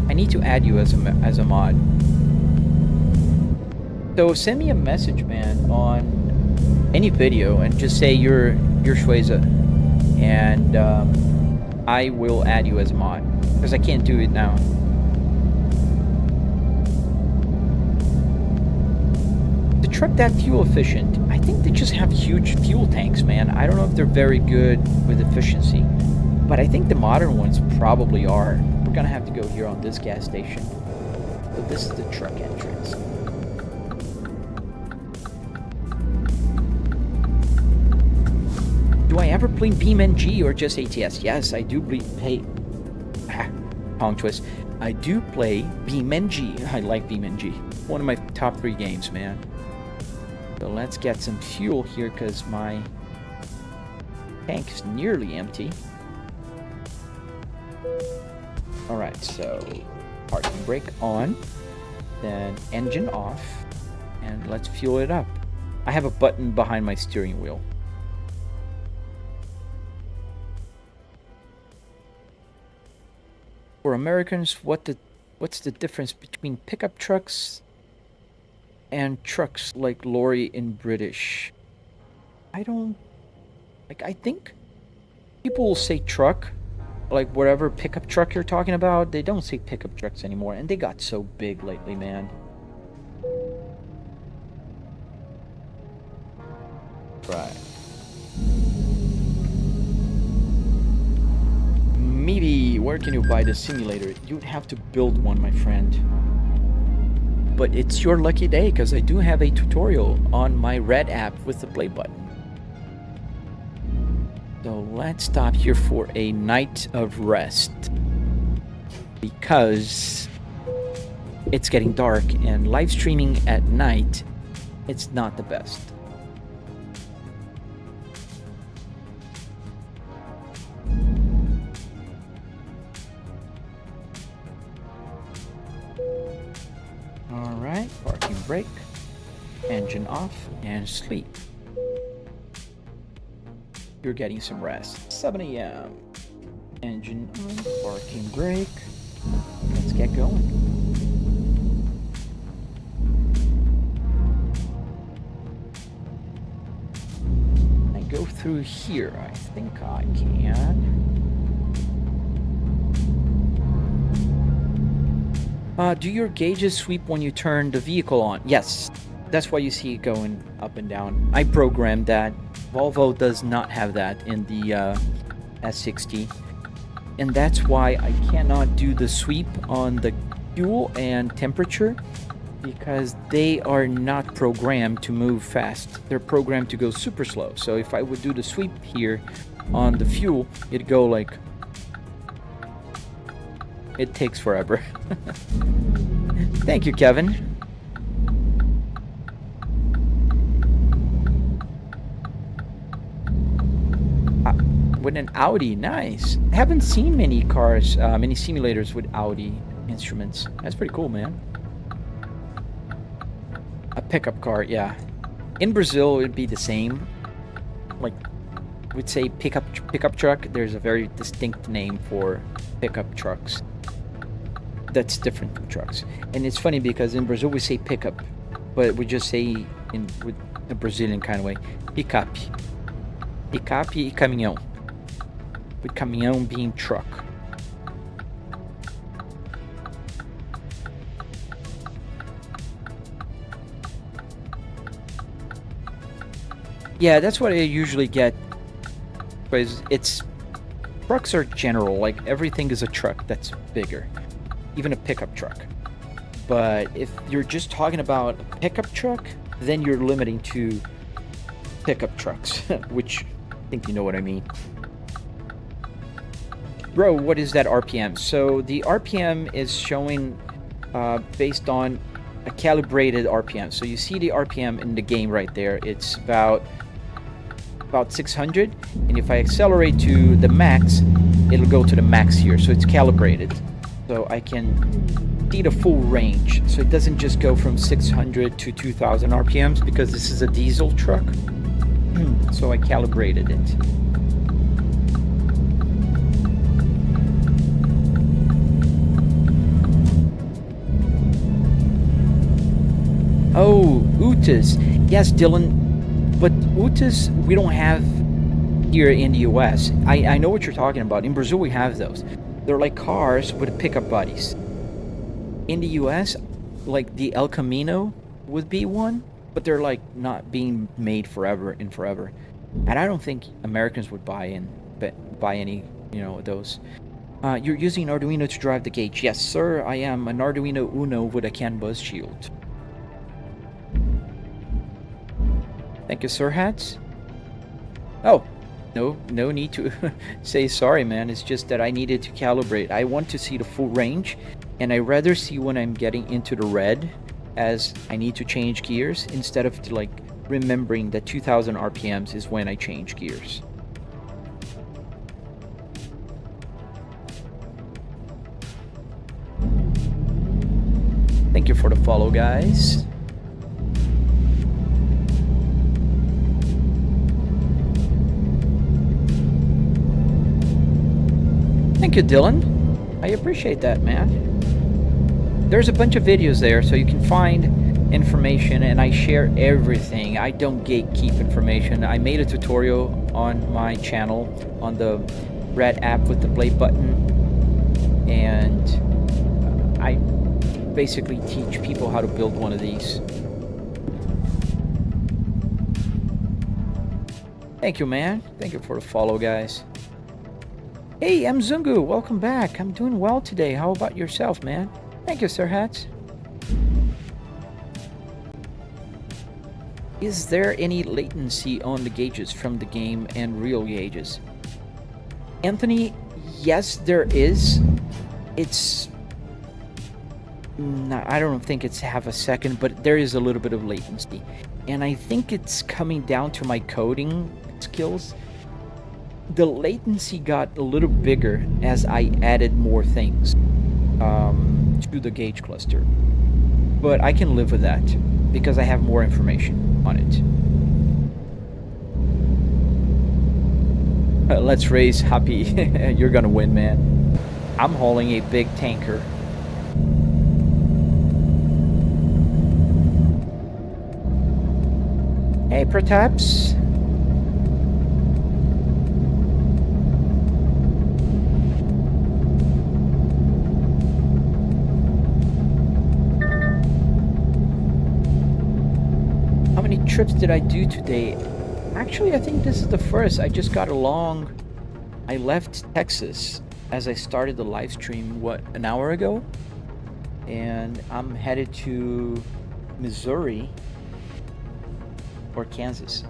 I need to add you as a mod. So send me a message, man, on any video and just say you're Schweza, and I will add you as a mod because I can't do it now. The truck that fuel efficient, I think they just have huge fuel tanks, man. I don't know if they're very good with efficiency, but I think the modern ones probably are. We're gonna have to go here on this gas station. But this is the truck entrance. Do I ever play BeamNG or just ATS? Yes, I do play. Tongue twist. I do play BeamNG. I like BeamNG. One of my top 3 games, man. So let's get some fuel here because my tank is nearly empty. Alright, so parking brake on, then engine off, and let's fuel it up. I have a button behind my steering wheel. For Americans, what's the difference between pickup trucks and trucks like lorry in British? I think people will say truck, like whatever pickup truck you're talking about. They don't say pickup trucks anymore, and they got so big lately, man. Right. Maybe, where can you buy the simulator? You'd have to build one, my friend. But it's your lucky day, because I do have a tutorial on my red app with the play button. So let's stop here for a night of rest. Because it's getting dark, and live streaming at night, it's not the best. Alright, parking brake. Engine off and sleep. You're getting some rest. 7 a.m. Engine on, parking brake. Let's get going. I go through here. I think I can. Do your gauges sweep when you turn the vehicle on? Yes. That's why you see it going up and down. I programmed that. Volvo does not have that in the S60. And that's why I cannot do the sweep on the fuel and temperature, because they are not programmed to move fast. They're programmed to go super slow. So if I would do the sweep here on the fuel, it'd go like... It takes forever. Thank you, Kevin. With an Audi, nice. I haven't seen many cars, many simulators with Audi instruments. That's pretty cool, man. A pickup car, yeah. In Brazil, it'd be the same. Like, we'd say pickup truck. There's a very distinct name for pickup trucks. That's different from trucks. And it's funny because in Brazil we say pickup, but we just say with a Brazilian kind of way, picape. Picape e caminhão. With caminhão being truck. Yeah, that's what I usually get. Because trucks are general, like everything is a truck that's bigger. Even a pickup truck. But if you're just talking about a pickup truck, then you're limiting to pickup trucks, which I think you know what I mean. Bro, what is that RPM? So the RPM is showing based on a calibrated RPM. So you see the RPM in the game right there. It's about 600, and if I accelerate to the max, it'll go to the max here. So it's calibrated. So I can see the full range. So it doesn't just go from 600 to 2000 RPMs because this is a diesel truck. So I calibrated it. Oh, UTAs. Yes, Dylan. But UTAs we don't have here in the US. I know what you're talking about. In Brazil we have those. They're like cars with pickup bodies. In the US, like the El Camino would be one, but they're like not being made forever and forever. And I don't think Americans would buy any, of those. You're using Arduino to drive the gauge. Yes, sir, I am an Arduino Uno with a CAN bus shield. Thank you, Sir Hats. Oh, no need to say sorry, man. It's just that I needed to calibrate. I want to see the full range, and I rather see when I'm getting into the red, as I need to change gears, instead of like remembering that 2000 RPMs is when I change gears. Thank you for the follow, guys. Thank you, Dylan. I appreciate that, man. There's a bunch of videos there, so you can find information, and I share everything. I don't gatekeep information. I made a tutorial on my channel on the red app with the play button, and I basically teach people how to build one of these. Thank you, man. Thank you for the follow, guys. Hey, Mzungu, welcome back. I'm doing well today. How about yourself, man? Thank you, Sir Hats. Is there any latency on the gauges from the game and real gauges? Anthony, yes, there is. It's... No, I don't think it's half a second, but there is a little bit of latency. And I think it's coming down to my coding skills. The latency got a little bigger as I added more things. to the gauge cluster. But I can live with that because I have more information on it. Let's race, Happy. You're gonna win, man. I'm hauling a big tanker. Hey, Protaps. How many trips did I do today? Actually, I think this is the first. I just got along. I left Texas as I started the live stream, what, an hour ago? And I'm headed to Missouri or Kansas.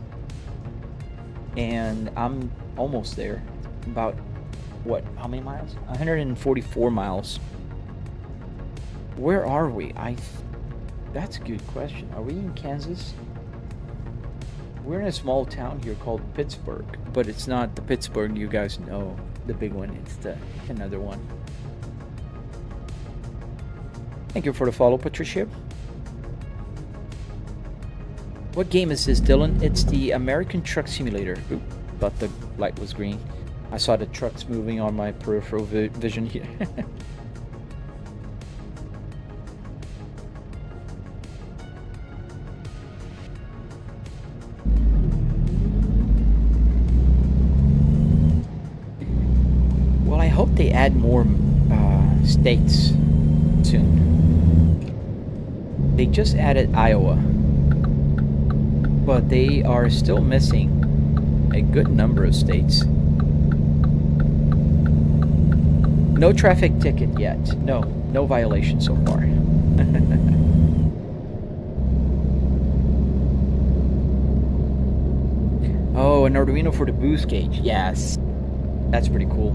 And I'm almost there. About, what, how many miles? 144 miles. Where are we? That's a good question. Are we in Kansas? We're in a small town here called Pittsburgh, but it's not the Pittsburgh you guys know, the big one. It's another one. Thank you for the follow, Patricia. What game is this, Dylan? It's the American Truck Simulator. Oop, thought the light was green. I saw the trucks moving on my peripheral vision here. I hope they add more states soon. They just added Iowa, but they are still missing a good number of states. No traffic ticket yet. No violation so far. Oh, an Arduino for the boost gauge. Yes, that's pretty cool.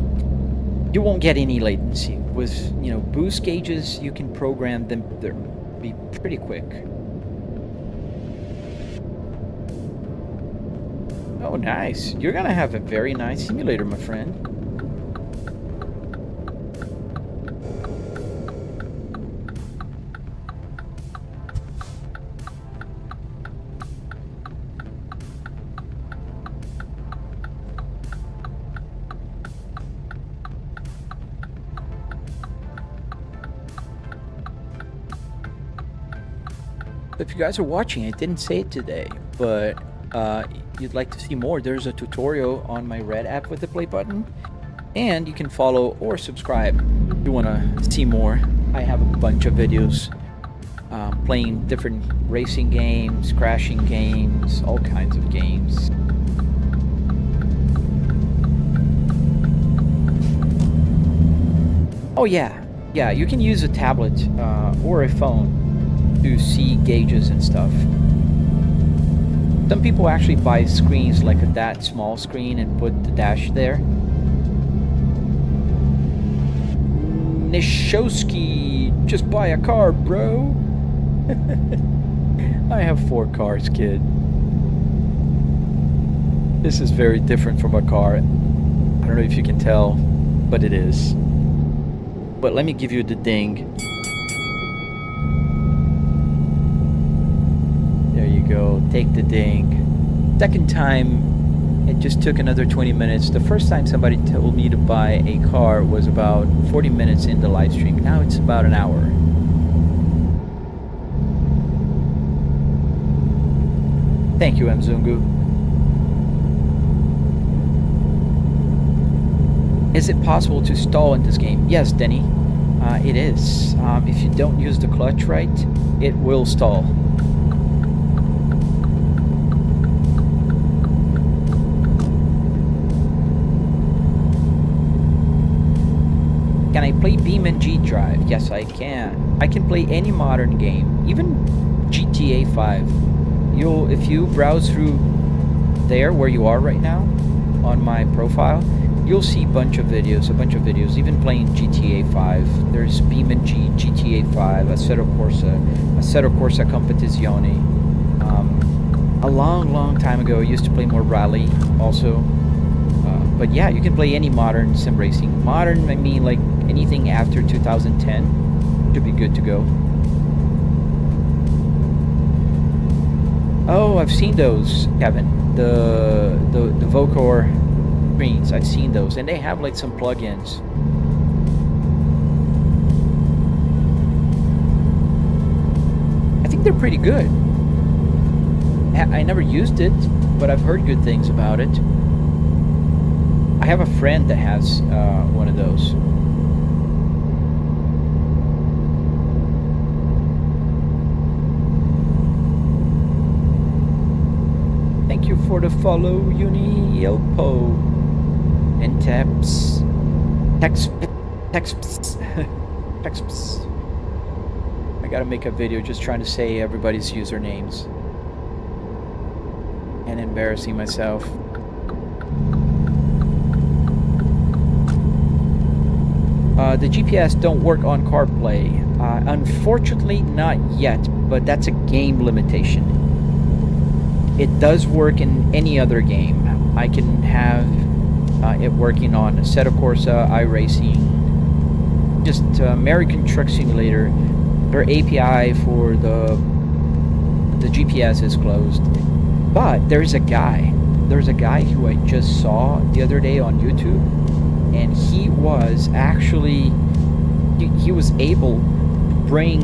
You won't get any latency with, boost gauges. You can program them; they'll be pretty quick. Oh, nice! You're gonna have a very nice simulator, my friend. If you guys are watching, I didn't say it today, but you'd like to see more, there's a tutorial on my red app with the play button, and you can follow or subscribe if you want to see more. I have a bunch of videos playing different racing games, crashing games, all kinds of games. Oh yeah, you can use a tablet or a phone to see gauges and stuff. Some people actually buy screens like that small screen and put the dash there. Nishowski, just buy a car, bro. I have 4 cars, kid. This is very different from a car. I don't know if you can tell, but it is. But let me give you the ding. Go take the ding. Second time, it just took another 20 minutes. The first time somebody told me to buy a car was about 40 minutes in the live stream. Now it's about an hour. Thank you, Mzungu. Is it possible to stall in this game? Yes, Denny, it is. If you don't use the clutch right, it will stall. Can I play Beam and G Drive? Yes, I can. I can play any modern game, even GTA 5. If you browse through there where you are right now on my profile, you'll see a bunch of videos, even playing GTA 5. There's Beam and G, GTA 5, Assetto Corsa Competizione. A long time ago, I used to play more Rally also. But yeah, you can play any modern sim racing. Modern, I mean like anything after 2010. Should be good to go. Oh, I've seen those, Kevin. The Vocor screens. I've seen those, and they have like some plugins. I think they're pretty good. I never used it, but I've heard good things about it. I have a friend that has one of those. Thank you for the follow, Uni Elpo and Taps. Texts. I gotta make a video just trying to say everybody's usernames and embarrassing myself. The GPS don't work on CarPlay. Unfortunately, not yet, but that's a game limitation. It does work in any other game. I can have it working on Assetto Corsa, iRacing, just American Truck Simulator. Their API for the GPS is closed. But there's a guy who I just saw the other day on YouTube, and he was actually he was able to bring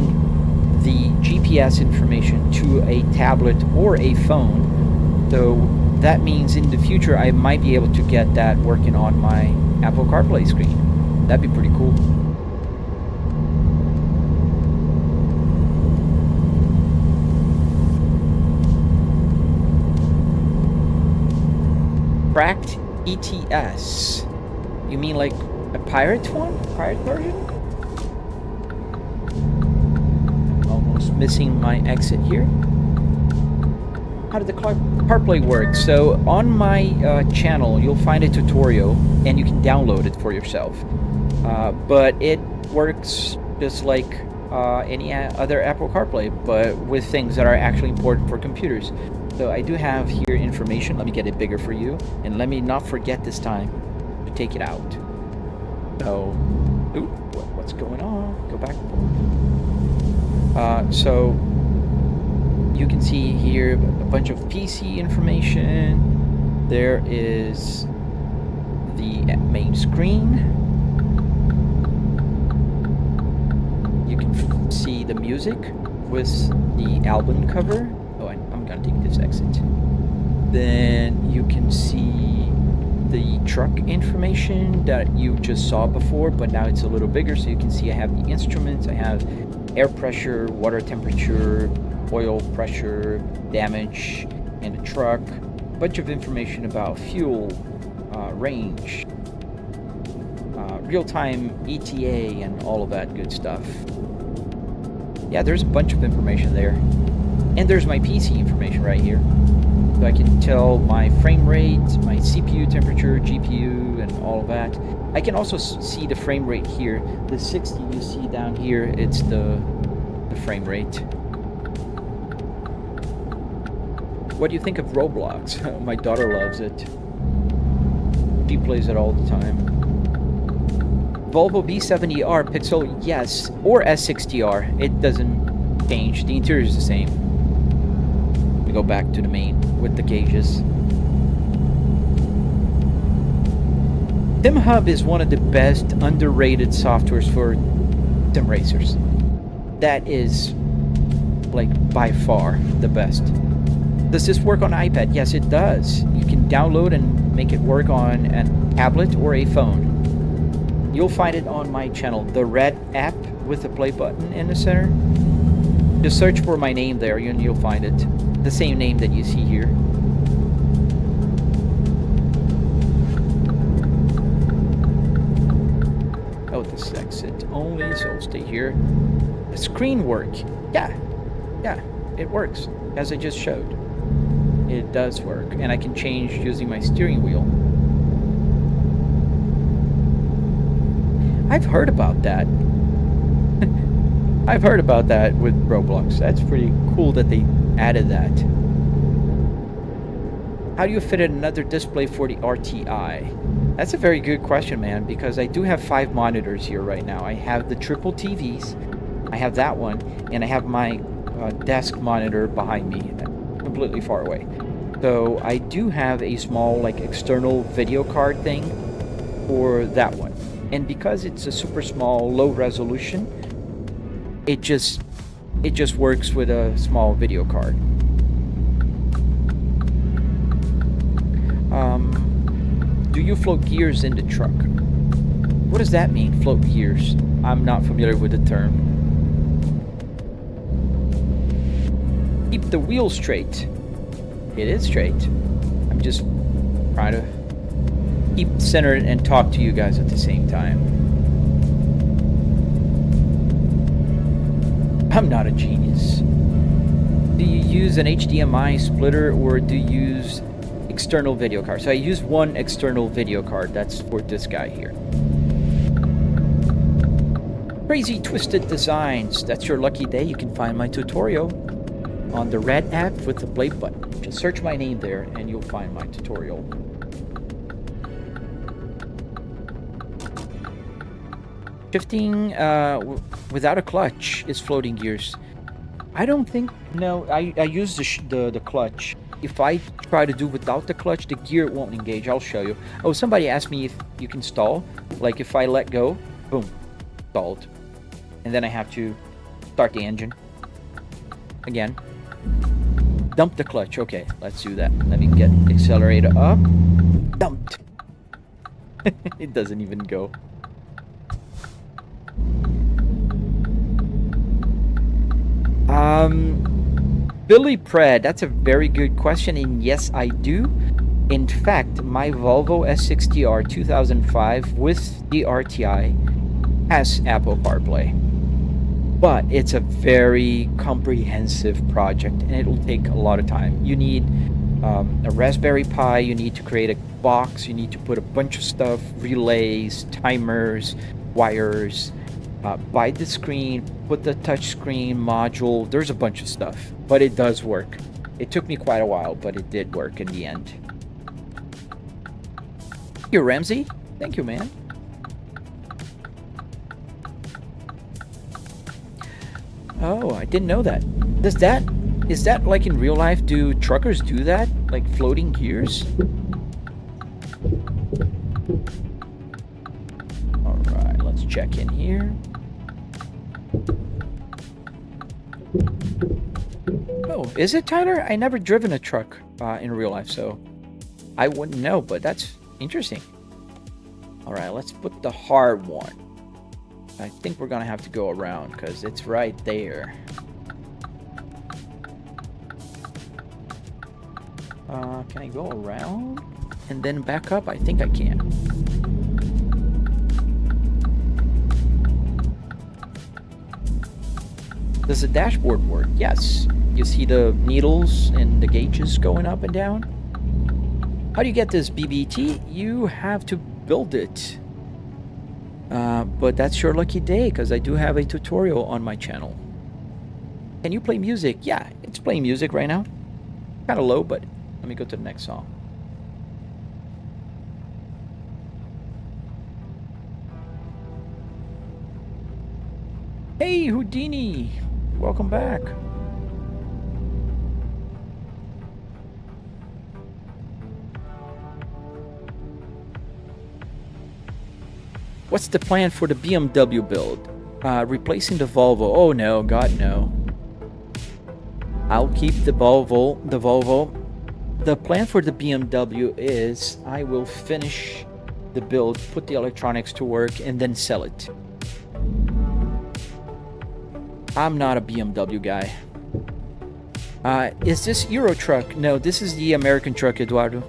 the GPS information to a tablet or a phone. So that means in the future I might be able to get that working on my Apple CarPlay screen. That'd be pretty cool. Cracked ATS. You mean like a pirate one? Pirate version? Almost missing my exit here. How did the CarPlay work? So on my channel, you'll find a tutorial, and you can download it for yourself. But it works just like any other Apple CarPlay, but with things that are actually important for computers. So I do have here information. Let me get it bigger for you, and let me not forget this time to take it out. So, what's going on? Go back. So you can see here a bunch of PC information. There is the main screen. You can see the music with the album cover. Oh, I'm gonna take this exit. Then you can see the truck information that you just saw before, but now it's a little bigger, so you can see I have the instruments, I have air pressure, water temperature, oil pressure, damage in the truck, a bunch of information about fuel, range, real-time ETA, and all of that good stuff. Yeah, there's a bunch of information there. And there's my PC information right here. So I can tell my frame rate, my CPU temperature, GPU, and all of that. I can also see the frame rate here. The 60 you see down here, it's the frame rate. What do you think of Roblox? My daughter loves it. She plays it all the time. Volvo B70R Pixel, yes, or S60R. It doesn't change. The interior is the same. We go back to the main with the gauges. SimHub is one of the best underrated softwares for sim racers. That is, like, by far the best. Does this work on iPad? Yes, it does. You can download and make it work on a tablet or a phone. You'll find it on my channel, the red app with the play button in the center. Just search for my name there and you'll find it. The same name that you see here. Oh, this is exit only, so I'll stay here. The screen work. Yeah, it works, as I just showed. It does work, and I can change using my steering wheel. I've heard about that. I've heard about that with Roblox. That's pretty cool that they added that. How do you fit in another display for the RTI? That's a very good question, man, because I do have 5 monitors here right now. I have the triple TVs, I have that one, and I have my desk monitor behind me, completely far away. So I do have a small like external video card thing for that one. And because it's a super small, low resolution, it just works with a small video card. Do you float gears in the truck? What does that mean, float gears? I'm not familiar with the term. Keep the wheel straight. It is straight. I'm just trying to keep centered and talk to you guys at the same time. I'm not a genius. Do you use an HDMI splitter or do you use external video card? So I use one external video card. That's for this guy here. Crazy Twisted Designs. That's your lucky day. You can find my tutorial on the red app with the play button. Just search my name there and you'll find my tutorial. Shifting without a clutch is floating gears. I don't think, no, I use the clutch. If I try to do without the clutch, the gear won't engage. I'll show you. Oh, somebody asked me if you can stall. Like if I let go, boom, stalled. And then I have to start the engine again. Dump the clutch. Okay, let's do that. Let me get the accelerator up. Dumped. It doesn't even go. Billy Pred, that's a very good question, and yes, I do. In fact, my Volvo S60R 2005 with the RTI has Apple CarPlay. But it's a very comprehensive project, and it'll take a lot of time. You need a Raspberry Pi, you need to create a box, you need to put a bunch of stuff, relays, timers, wires, buy the screen, put the touch screen module. There's a bunch of stuff, but it does work. It took me quite a while, but it did work in the end. Thank you, Ramsey. Thank you, man. Oh, I didn't know that. Is that like in real life? Do truckers do that? Like floating gears? All right, let's check in here. Oh, is it, Tyler? I never driven a truck in real life, so I wouldn't know, but that's interesting. All right, let's put the hard one. I think we're gonna have to go around because it's right there. Can I go around and then back up? I think I can. Does the dashboard work? Yes. You see the needles and the gauges going up and down? How do you get this BBT? You have to build it. But that's your lucky day because I do have a tutorial on my channel. Can you play music? Yeah, it's playing music right now. Kind of low, but let me go to the next song. Hey, Houdini! Welcome back. What's the plan for the BMW build? Replacing the Volvo. Oh no, God no. I'll keep the Volvo. The plan for the BMW is I will finish the build, put the electronics to work, and then sell it. I'm not a BMW guy. Is this Euro truck? No, this is the American truck, Eduardo.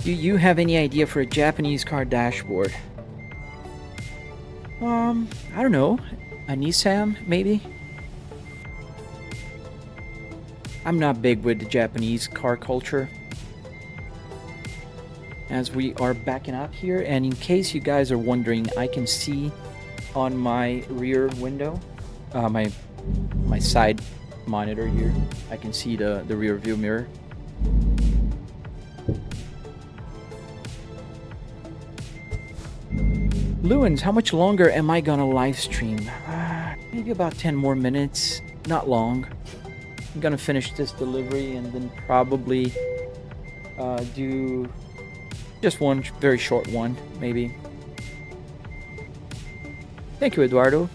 Do you have any idea for a Japanese car dashboard? I don't know. A Nissan, maybe? I'm not big with the Japanese car culture. As we are backing up here, and in case you guys are wondering, I can see on my rear window, my side monitor here, I can see the rear view mirror. Lewins, how much longer am I gonna live stream? Maybe about 10 more minutes. Not long. I'm gonna finish this delivery and then probably do just one very short one, maybe. Thank you, Eduardo.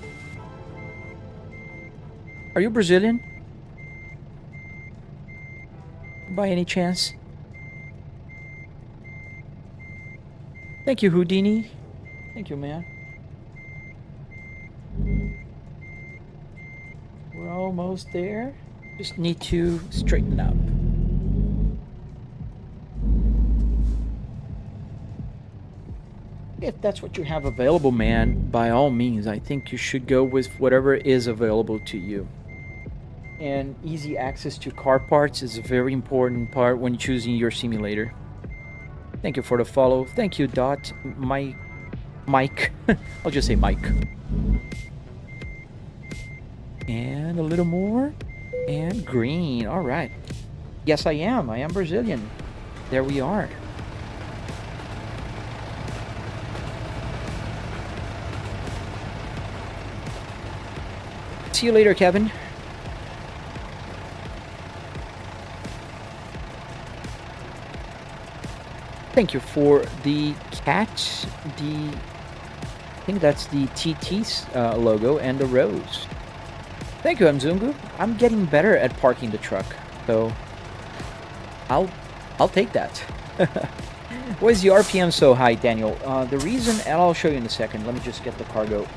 Are you Brazilian? By any chance? Thank you, Houdini. Thank you, man. We're almost there. Just need to straighten up. If that's what you have available, man, by all means, I think you should go with whatever is available to you. And easy access to car parts is a very important part when choosing your simulator. Thank you for the follow. Thank you, Dot. Mike. I'll just say Mike. And a little more. And green. All right. Yes, I am. I am Brazilian. There we are. See you later, Kevin. Thank you for the cat, I think that's the TT's logo, and the rose. Thank you, Mzungu. I'm getting better at parking the truck, so I'll take that. Why is the RPM so high, Daniel? The reason, and I'll show you in a second. Let me just get the cargo.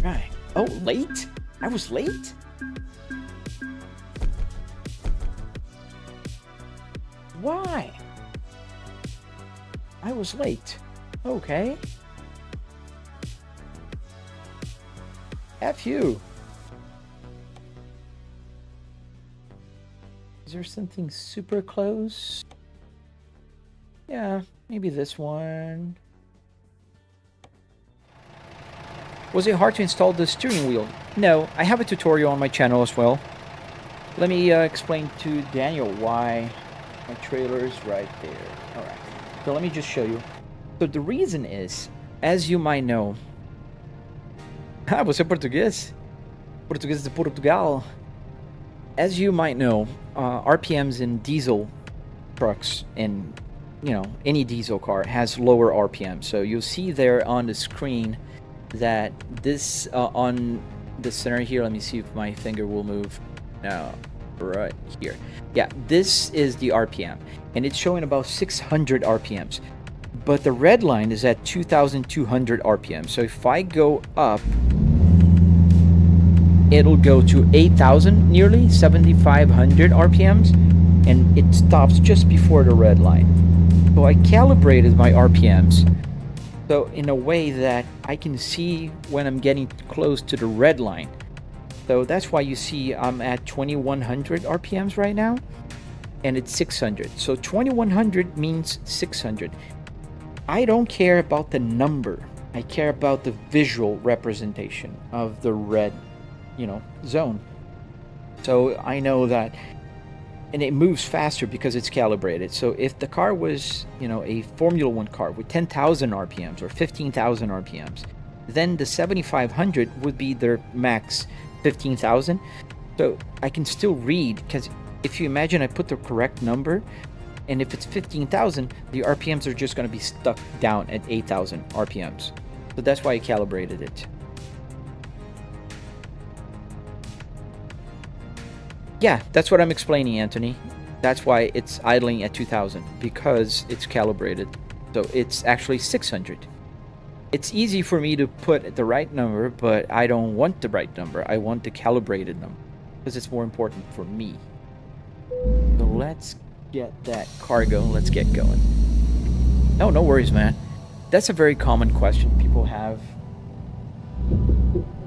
Right. Oh, late? I was late? Why? I was late. Okay. F you. Is there something super close? Yeah, maybe this one. Was it hard to install the steering wheel? No, I have a tutorial on my channel as well. Let me explain to Daniel why my trailer is right there. Alright, so let me just show you. So the reason is, as you might know... Ah, você é português? Português de Portugal. As you might know, RPMs in diesel trucks and, you know, any diesel car has lower RPM. So you'll see there on the screen that this, on the center here, let me see if my finger will move. No, right here. Yeah, this is the RPM, and it's showing about 600 RPMs. But the red line is at 2,200 RPM. So if I go up, it'll go to 8,000, nearly 7,500 RPMs, and it stops just before the red line. So I calibrated my RPMs so in a way that I can see when I'm getting close to the red line. So that's why you see I'm at 2,100 RPMs right now, and it's 600. So 2,100 means 600. I don't care about the number. I care about the visual representation of the red, you know, zone. So I know that, and it moves faster because it's calibrated. So if the car was, you know, a Formula One car with 10,000 RPMs or 15,000 RPMs, then the 7,500 would be their max 15,000. So I can still read, because if you imagine I put the correct number, and if it's 15,000, the RPMs are just going to be stuck down at 8,000 RPMs. So that's why I calibrated it. Yeah, that's what I'm explaining, Anthony. That's why it's idling at 2,000, because it's calibrated. So it's actually 600. It's easy for me to put the right number, but I don't want the right number. I want the calibrated number, because it's more important for me. So let's get that cargo, let's get going. No worries, man. That's a very common question people have,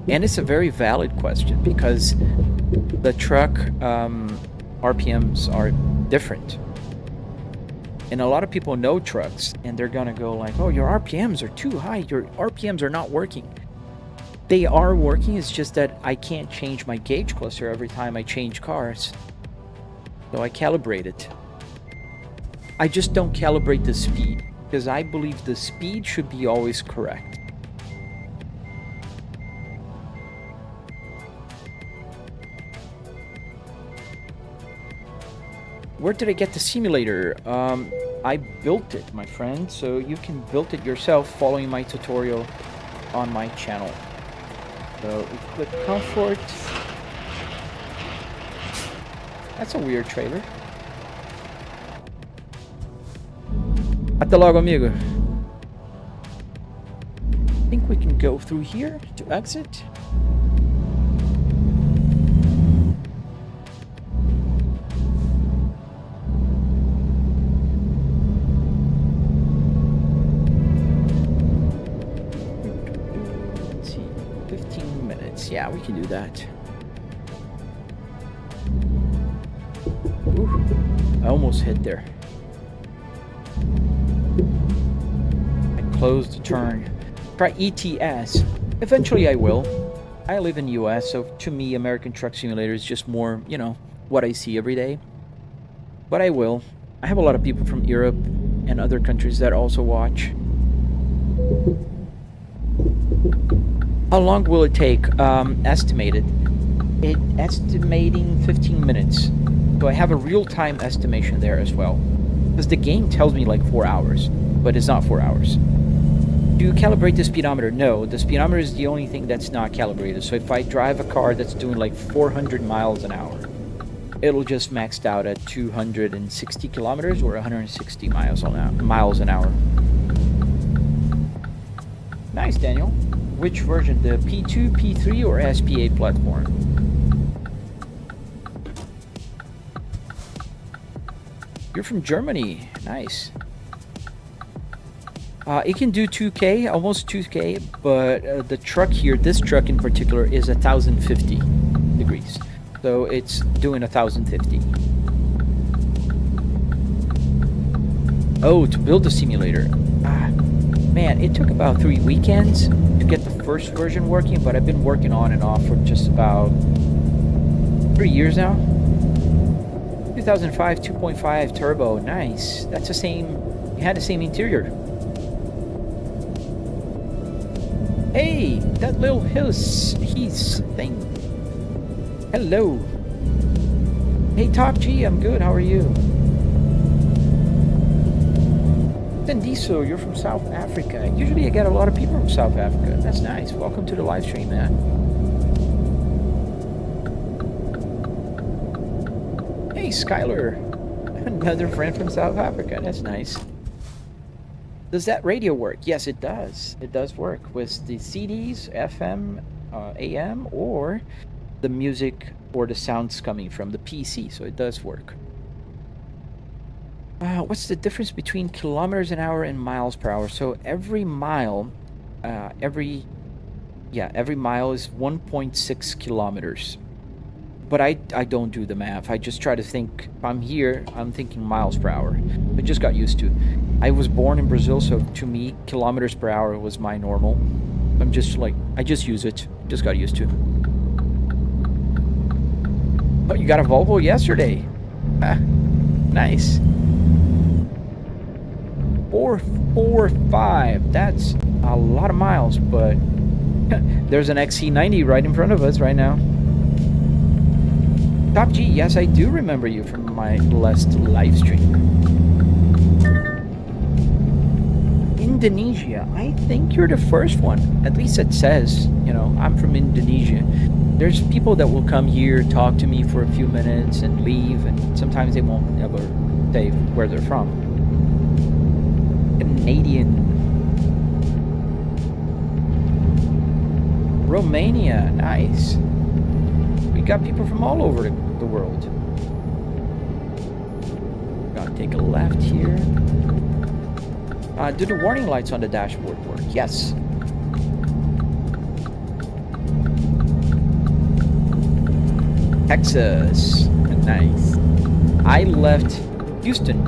and it's a very valid question, because the truck RPMs are different, and a lot of people know trucks, and they're gonna go like, oh, your RPMs are too high, your RPMs are not working. They are working, it's just that I can't change my gauge cluster every time I change cars, so I calibrate it. I just don't calibrate the speed, because I believe the speed should be always correct. Where did I get the simulator? I built it, my friend, so you can build it yourself following my tutorial on my channel. So we click comfort. That's a weird trailer. Até logo, amigo. I think we can go through here to exit. Let's see, 15 minutes. Yeah, we can do that. Ooh, I almost hit there. I closed the turn. Try ATS. Eventually I will. I live in the US, so to me American Truck Simulator is just more, you know, what I see every day. But I will. I have a lot of people from Europe and other countries that also watch. How long will it take? Estimated. Estimating 15 minutes. So I have a real-time estimation there as well. Because the game tells me like 4 hours, but it's not 4 hours. Do you calibrate the speedometer? No, the speedometer is the only thing that's not calibrated. So if I drive a car that's doing like 400 miles an hour, it'll just maxed out at 260 kilometers or 160 miles an hour. Nice, Daniel. Which version? The P2, P3, or SPA platform? You're from Germany. Nice. It can do 2K, almost 2K, but the truck here, this truck in particular, is 1050 degrees. So it's doing 1050. Oh, to build the simulator. Man, it took about 3 weekends to get the first version working, but I've been working on and off for just about 3 years now. 2005 2.5 turbo, nice. That's the same, it had the same interior. Hey, that little Hesi thing. Hello. Hey, Top G, I'm good, how are you? Sendiso, you're from South Africa. Usually I get a lot of people from South Africa. That's nice. Welcome to the live stream, man. Hey, Skylar. Another friend from South Africa. That's nice. Does that radio work? Yes, it does. It does work with the CDs, FM, AM, or the music or the sounds coming from the PC. So it does work. What's the difference between kilometers an hour and miles per hour? So every mile, every mile is 1.6 kilometers. But I don't do the math. I just try to think, if I'm here, I'm thinking miles per hour. I just got used to. I was born in Brazil, so to me, kilometers per hour was my normal. I'm just like, I just use it. Just got used to. Oh, you got a Volvo yesterday. Nice. 445. That's a lot of miles, but there's an XC90 right in front of us right now. Top G, yes, I do remember you from my last live stream. Indonesia, I think you're the first one. At least it says, you know, I'm from Indonesia. There's people that will come here, talk to me for a few minutes and leave, and sometimes they won't ever say where they're from. Canadian. Romania, nice. We got people from all over the world. Gotta take a left here. Do the warning lights on the dashboard work? Yes. Texas. Nice. I left Houston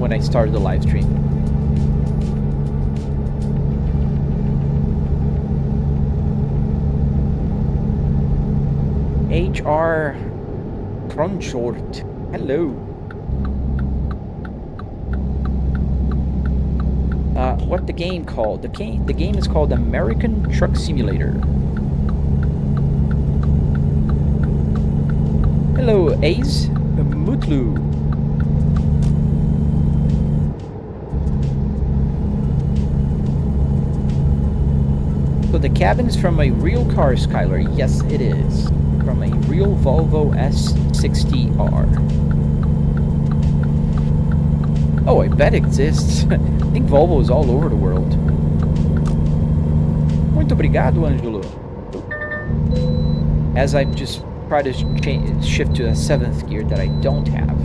when I started the live stream. HR Cronshort. Hello. what the game called. The game is called American Truck Simulator. Hello, Ace Mutlu. So the cabin is from a real car, Skylar. Yes, it is. From a real Volvo S60R. Oh, I bet it exists. I think Volvo is all over the world. Muito obrigado, Angelo. As I just try to shift to a 7th gear that I don't have.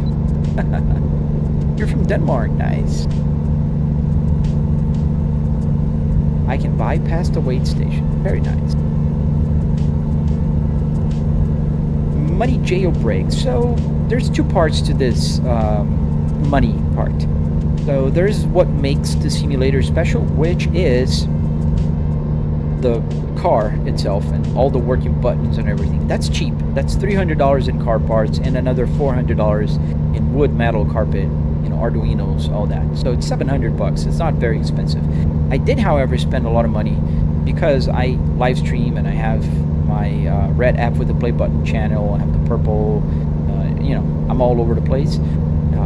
You're from Denmark. Nice. I can bypass the wait station. Very nice. Money jailbreak. So there's two parts to this money part. So there's what makes the simulator special, which is the car itself and all the working buttons and everything. That's cheap. That's $300 in car parts and another $400 in wood, metal, carpet, Arduinos, all that. So it's $700. It's not very expensive. I did, however, spend a lot of money because I live stream and I have my red app with the play button channel. I have the purple, I'm all over the place.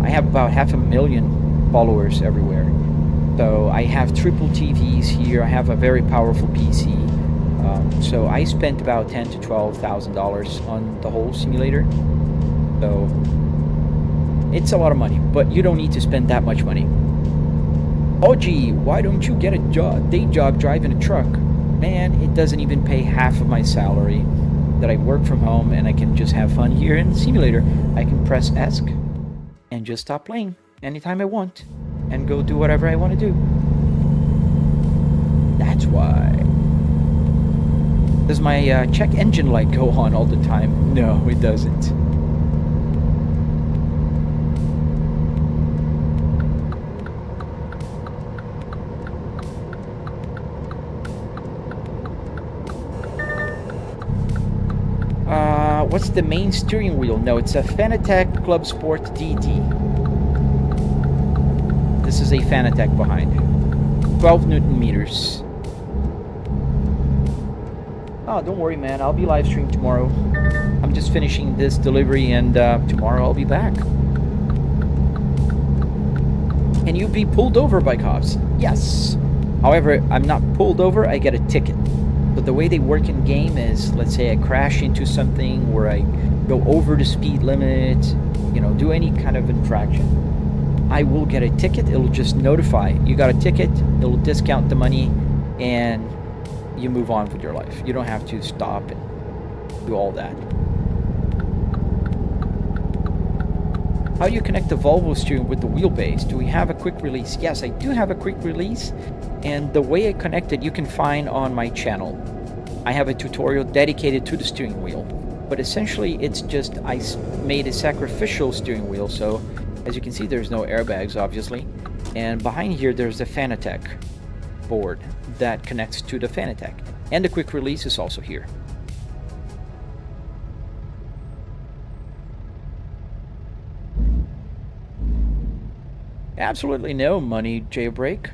I have about 500,000 followers everywhere. So I have triple TVs here. I have a very powerful PC. So I spent about $10,000 to $12,000 on the whole simulator. So it's a lot of money, but you don't need to spend that much money. Oh gee, why don't you get a day job driving a truck? Man, it doesn't even pay half of my salary that I work from home and I can just have fun here in the simulator. I can press ESC and just stop playing anytime I want and go do whatever I want to do. That's why. Does my check engine light go on all the time? No, it doesn't. What's the main steering wheel? No, it's a Fanatec Club Sport DD. This is a Fanatec behind. 12 Newton meters. Oh, don't worry, man. I'll be live streaming tomorrow. I'm just finishing this delivery and tomorrow I'll be back. Can you be pulled over by cops? Yes. However, I'm not pulled over, I get a ticket. So the way they work in game is, let's say I crash into something where I go over the speed limit, do any kind of infraction. I will get a ticket. It'll just notify you got a ticket. It'll discount the money and you move on with your life. You don't have to stop and do all that. How do you connect the Volvo steering with the wheelbase? Do we have a quick release? Yes, I do have a quick release. And the way I connect it, you can find on my channel. I have a tutorial dedicated to the steering wheel. But essentially, it's just I made a sacrificial steering wheel. So, as you can see, there's no airbags, obviously. And behind here, there's the Fanatec board that connects to the Fanatec. And the quick release is also here. Absolutely no money jailbreak.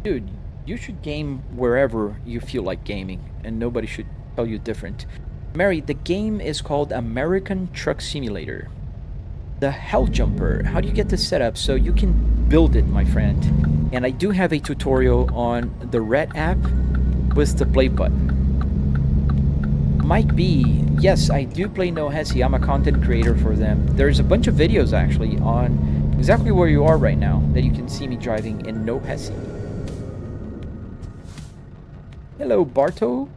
Dude, you should game wherever you feel like gaming, and nobody should tell you different. Mary, the game is called American Truck Simulator. The Hell Jumper. How do you get this set up so you can build it, my friend? And I do have a tutorial on the Red app with the play button. Mike B. Yes, I do play No Hesi. I'm a content creator for them. There's a bunch of videos actually on exactly where you are right now that you can see me driving in No Hesi. Hello, Barto.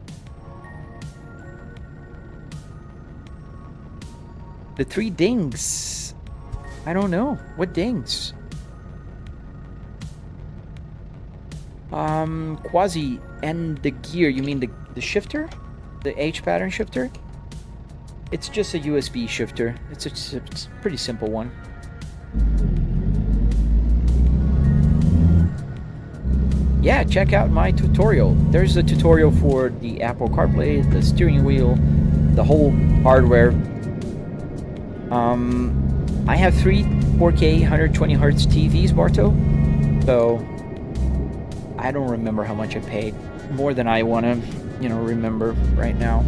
The 3 dings. I don't know. What dings? Quasi and the gear. You mean the shifter? The H pattern shifter? It's just a USB shifter. It's a pretty simple one. Yeah, check out my tutorial. There's a tutorial for the Apple CarPlay, the steering wheel, the whole hardware. I have 3 4K 120 Hz TVs, Barto. So I don't remember how much I paid. More than I want to, you know, remember right now.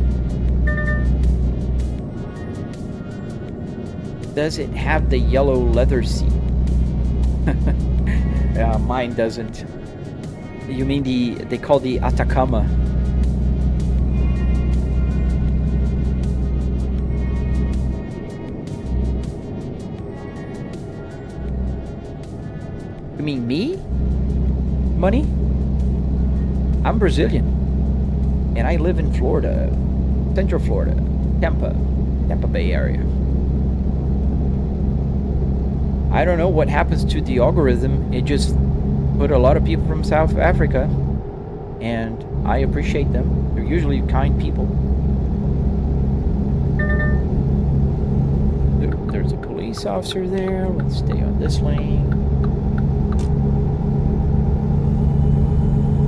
Does it have the yellow leather seat? Mine doesn't. You mean they call the Atacama? You mean me? Money? I'm Brazilian. And I live in Florida. Central Florida. Tampa Bay area. I don't know what happens to the algorithm. It just put a lot of people from South Africa. And I appreciate them. They're usually kind people. There's a police officer there. Let's stay on this lane.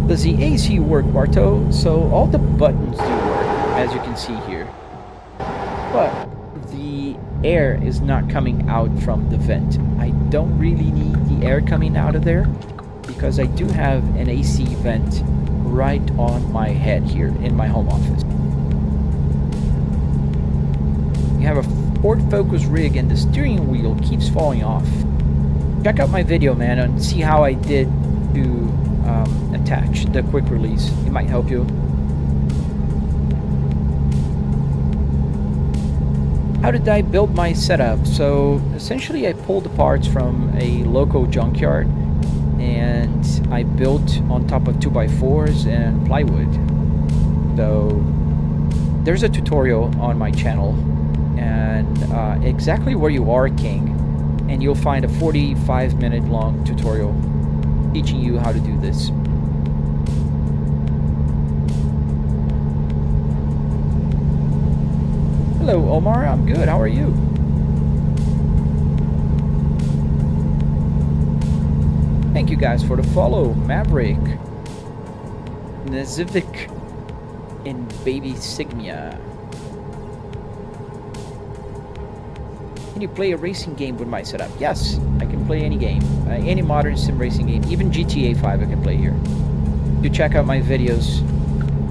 Does the AC work, Barto? So all the buttons do work, as you can see here. But the air is not coming out from the vent. I don't really need the air coming out of there because I do have an AC vent right on my head here in my home office. You have a Ford Focus rig and the steering wheel keeps falling off. Check out my video, man, and see how I did to attach the quick release. It might help you. How did I build my setup? So essentially I pulled the parts from a local junkyard and I built on top of 2x4s and plywood. So there's a tutorial on my channel, and exactly where you are, King, and you'll find a 45-minute long tutorial teaching you how to do this. Hello, Omar. I'm good. How are you? Thank you guys for the follow. Maverick, Nazivic, and Baby Sigmia. Can you play a racing game with my setup? Yes, I can play any game. Any modern sim racing game. Even GTA 5 I can play here. If you check out my videos,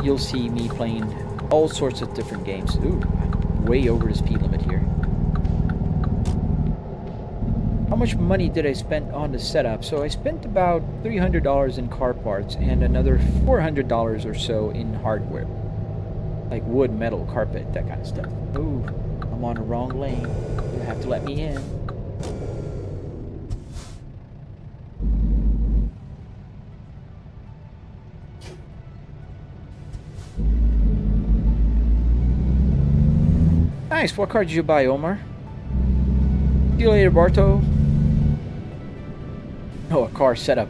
you'll see me playing all sorts of different games. Ooh, way over the speed limit here. How much money did I spend on the setup? So I spent about $300 in car parts and another $400 or so in hardware. Like wood, metal, carpet, that kind of stuff. Ooh, I'm on the wrong lane. You have to let me in. Nice. What car did you buy, Omar? See you later, Barto. Oh, a car setup.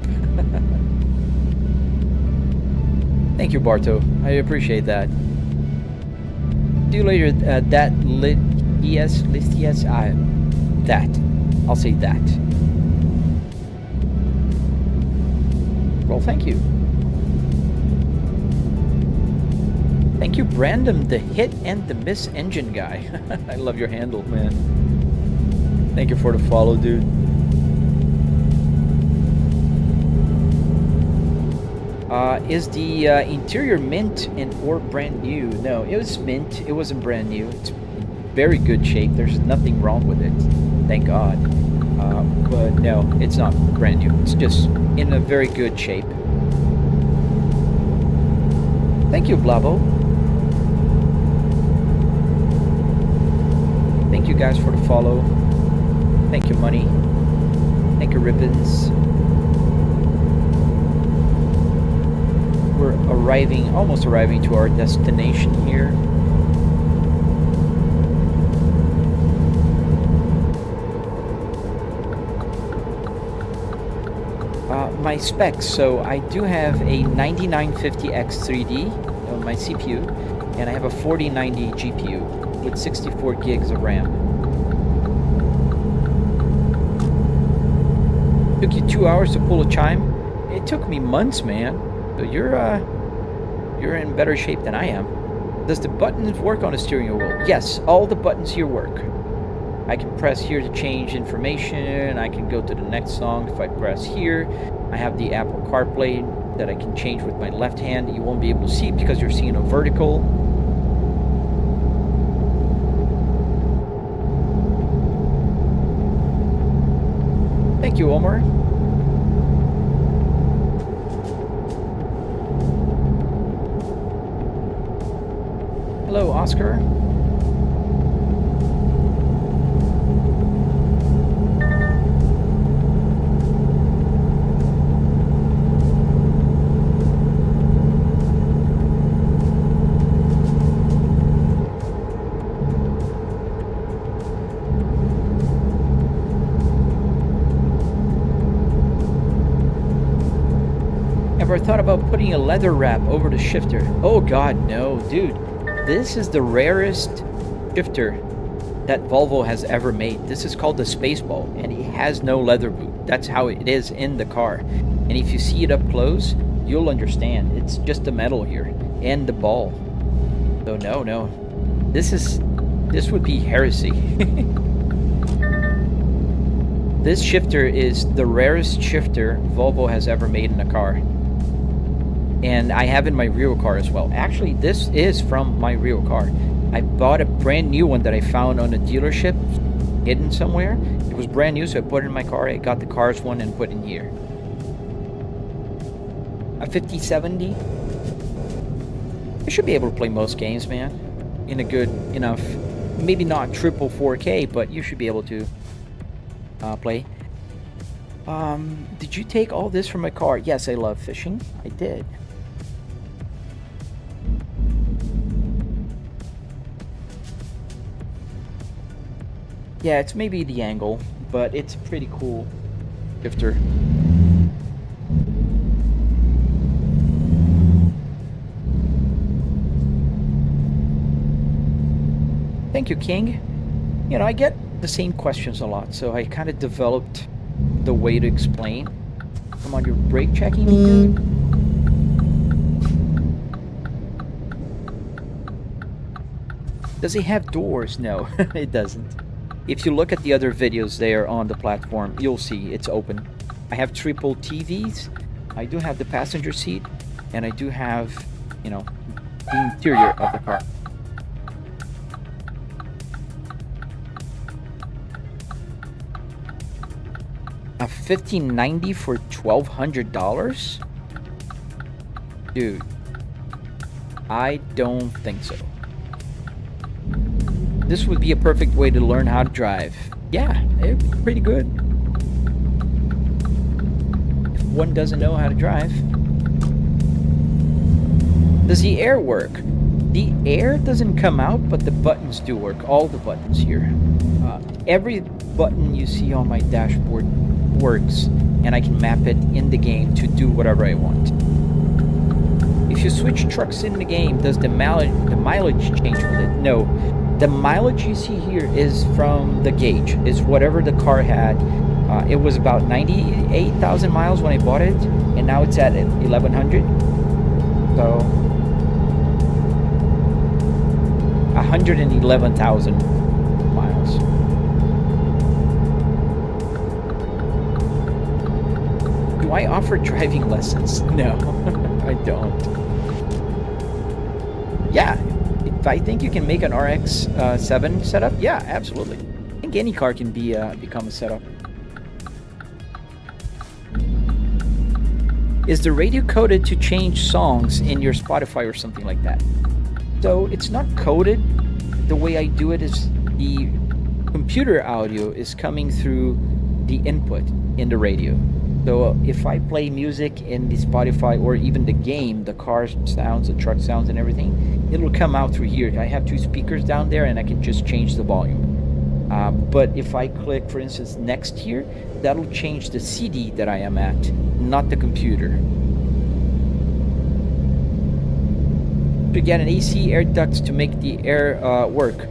Thank you, Barto. I appreciate that. See you later. That lit yes, list yes. That. I'll say that. Well, thank you. Thank you, Brandon, the hit and the miss engine guy. I love your handle, man. Thank you for the follow, dude. Is the interior mint and or brand new? No, it was mint. It wasn't brand new. It's in very good shape. There's nothing wrong with it. Thank God. But no, it's not brand new. It's just in a very good shape. Thank you, Blavo. Thank you guys for the follow. Thank you, Money. Thank you, Ribbons. We're arriving, almost arriving to our destination here. My specs, so I do have a 9950X3D on my CPU, and I have a 4090 GPU with 64 gigs of RAM. Took you 2 hours to pull a chime? It took me months, man. So you're in better shape than I am. Does the buttons work on the steering wheel? Yes, all the buttons here work. I can press here to change information. I can go to the next song if I press here. I have the Apple CarPlay that I can change with my left hand. You won't be able to see because you're seeing a vertical. Thank you, Omar. Hello, Oscar. Ever thought about putting a leather wrap over the shifter? Oh God, no, dude. This is the rarest shifter that Volvo has ever made. This is called the Spaceball, and it has no leather boot. That's how it is in the car. And if you see it up close, you'll understand. It's just the metal here and the ball. So no. This would be heresy. This shifter is the rarest shifter Volvo has ever made in a car. And I have in my real car as well. Actually, this is from my real car. I bought a brand new one that I found on a dealership, hidden somewhere. It was brand new, so I put it in my car. I got the Cars one and put it in here. A 5070. I should be able to play most games, man. In a good enough, maybe not triple 4K, but you should be able to play. Did you take all this from my car? Yes, I love fishing. I did. Yeah, it's maybe the angle, but it's a pretty cool shifter. Thank you, King. You know, I get the same questions a lot, so I kind of developed the way to explain. Come on, you're brake checking me, dude? Does it have doors? No, it doesn't. If you look at the other videos there on the platform, you'll see it's open. I have triple TVs. I do have the passenger seat, and I do have, you know, the interior of the car. A 1590 for $1,200? Dude, I don't think so. This would be a perfect way to learn how to drive. Yeah, it'd be pretty good. If one doesn't know how to drive. Does the air work? The air doesn't come out, but the buttons do work. All the buttons here. Every button you see on my dashboard works, and I can map it in the game to do whatever I want. If you switch trucks in the game, does the mileage change with it? No. The mileage you see here is from the gauge. Is whatever the car had. It was about 98,000 miles when I bought it, and now it's at 1,100. So 111,000 miles. Do I offer driving lessons? No, I don't. Yeah. If I think you can make an RX-7 setup, yeah, absolutely. I think any car can become a setup. Is the radio coded to change songs in your Spotify or something like that? So it's not coded. The way I do it is the computer audio is coming through the input in the radio. So if I play music in the Spotify or even the game, the car sounds, the truck sounds and everything, it'll come out through here. I have two speakers down there and I can just change the volume. But if I click, for instance, next here, that'll change the CD that I am at, not the computer. To get an AC air ducts to make the air work.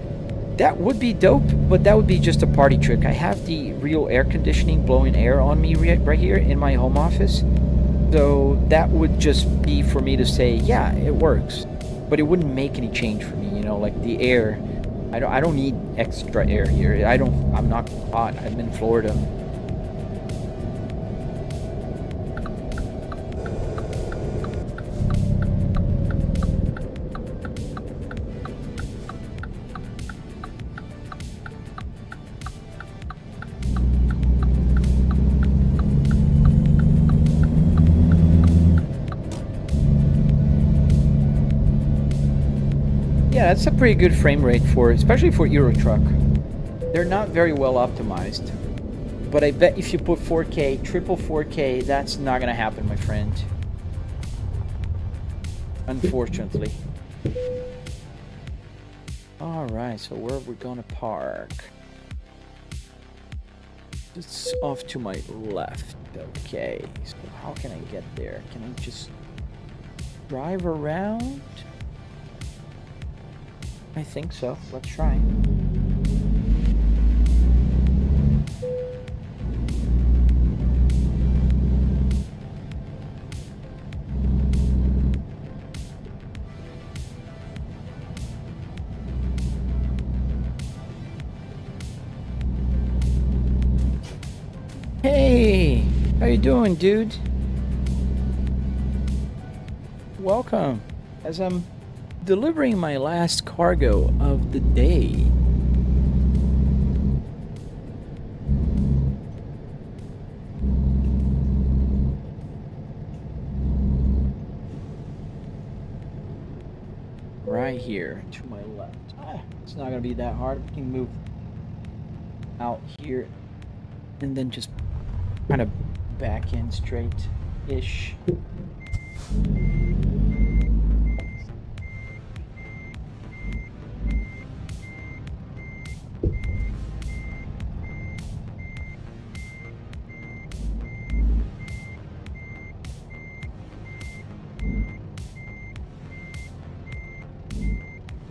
That would be dope, but that would be just a party trick. I have the real air conditioning blowing air on me right here in my home office. So that would just be for me to say, yeah, it works. But it wouldn't make any change for me, you know, like the air. I don't need extra air here. I'm not hot. I'm in Florida. Yeah, it's a pretty good frame rate for, especially for Euro Truck. They're not very well optimized. But I bet if you put 4K, triple 4K, that's not gonna happen, my friend. Unfortunately. Alright, so where we're gonna park? It's off to my left. Okay, so how can I get there? Can I just drive around? I think so. Let's try. Hey, how you doing, dude? Welcome. As I'm delivering my last cargo of the day. Right here to my left. It's not gonna be that hard. We can move out here and then just kind of back in straight-ish.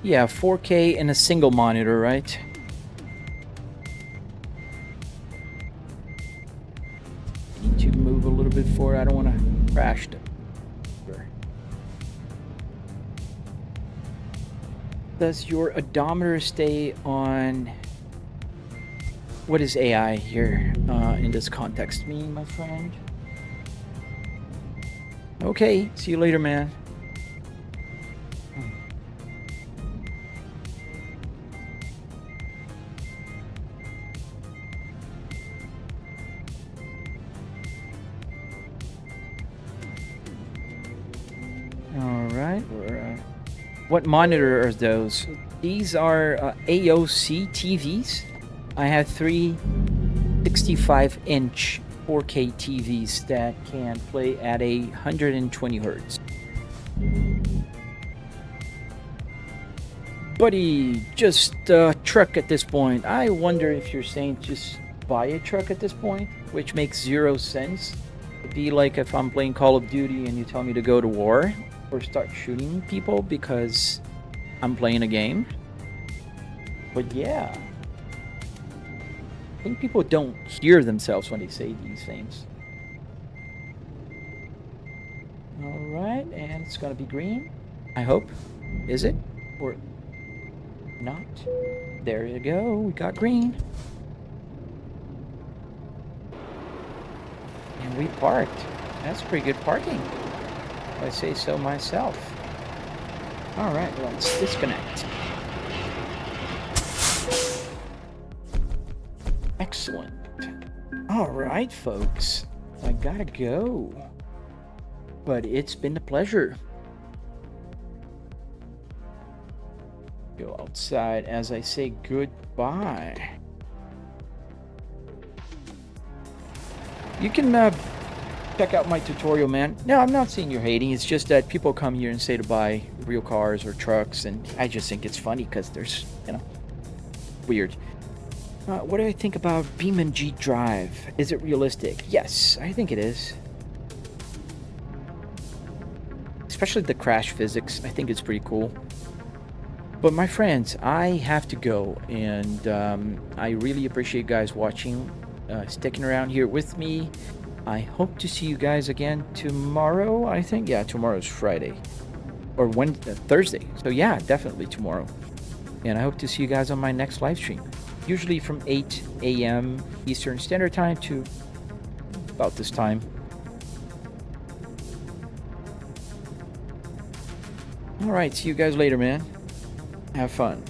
Yeah, 4K and a single monitor, right? I need to move a little bit forward. I don't want to crash the... Does your odometer stay on... What is AI here in this context mean, my friend? Okay, see you later, man. What monitor are those? These are AOC TVs. I have three 65-inch 4K TVs that can play at 120 hertz. Buddy, just a truck at this point. I wonder if you're saying just buy a truck at this point, which makes 0 sense. It'd be like if I'm playing Call of Duty and you tell me to go to war. Or start shooting people because I'm playing a game. But yeah, I think people don't hear themselves when they say these things. Alright, and it's gonna be green, I hope. Is it? Or not? There you go, we got green. And we parked. That's pretty good parking, if I say so myself. Alright, let's disconnect. Excellent. Alright, folks. I gotta go. But it's been a pleasure. Go outside as I say goodbye. You can check out my tutorial, man. No, I'm not saying you're hating. It's just that people come here and say to buy real cars or trucks, and I just think it's funny because there's, you know, weird. What do I think about Beam & G Drive? Is it realistic? Yes, I think it is. Especially the crash physics. I think it's pretty cool. But my friends, I have to go, and I really appreciate you guys watching, sticking around here with me. I hope to see you guys again tomorrow, I think. Yeah, tomorrow's Friday. Or Thursday. So yeah, definitely tomorrow. And I hope to see you guys on my next live stream. Usually from 8 a.m. Eastern Standard Time to about this time. Alright, see you guys later, man. Have fun.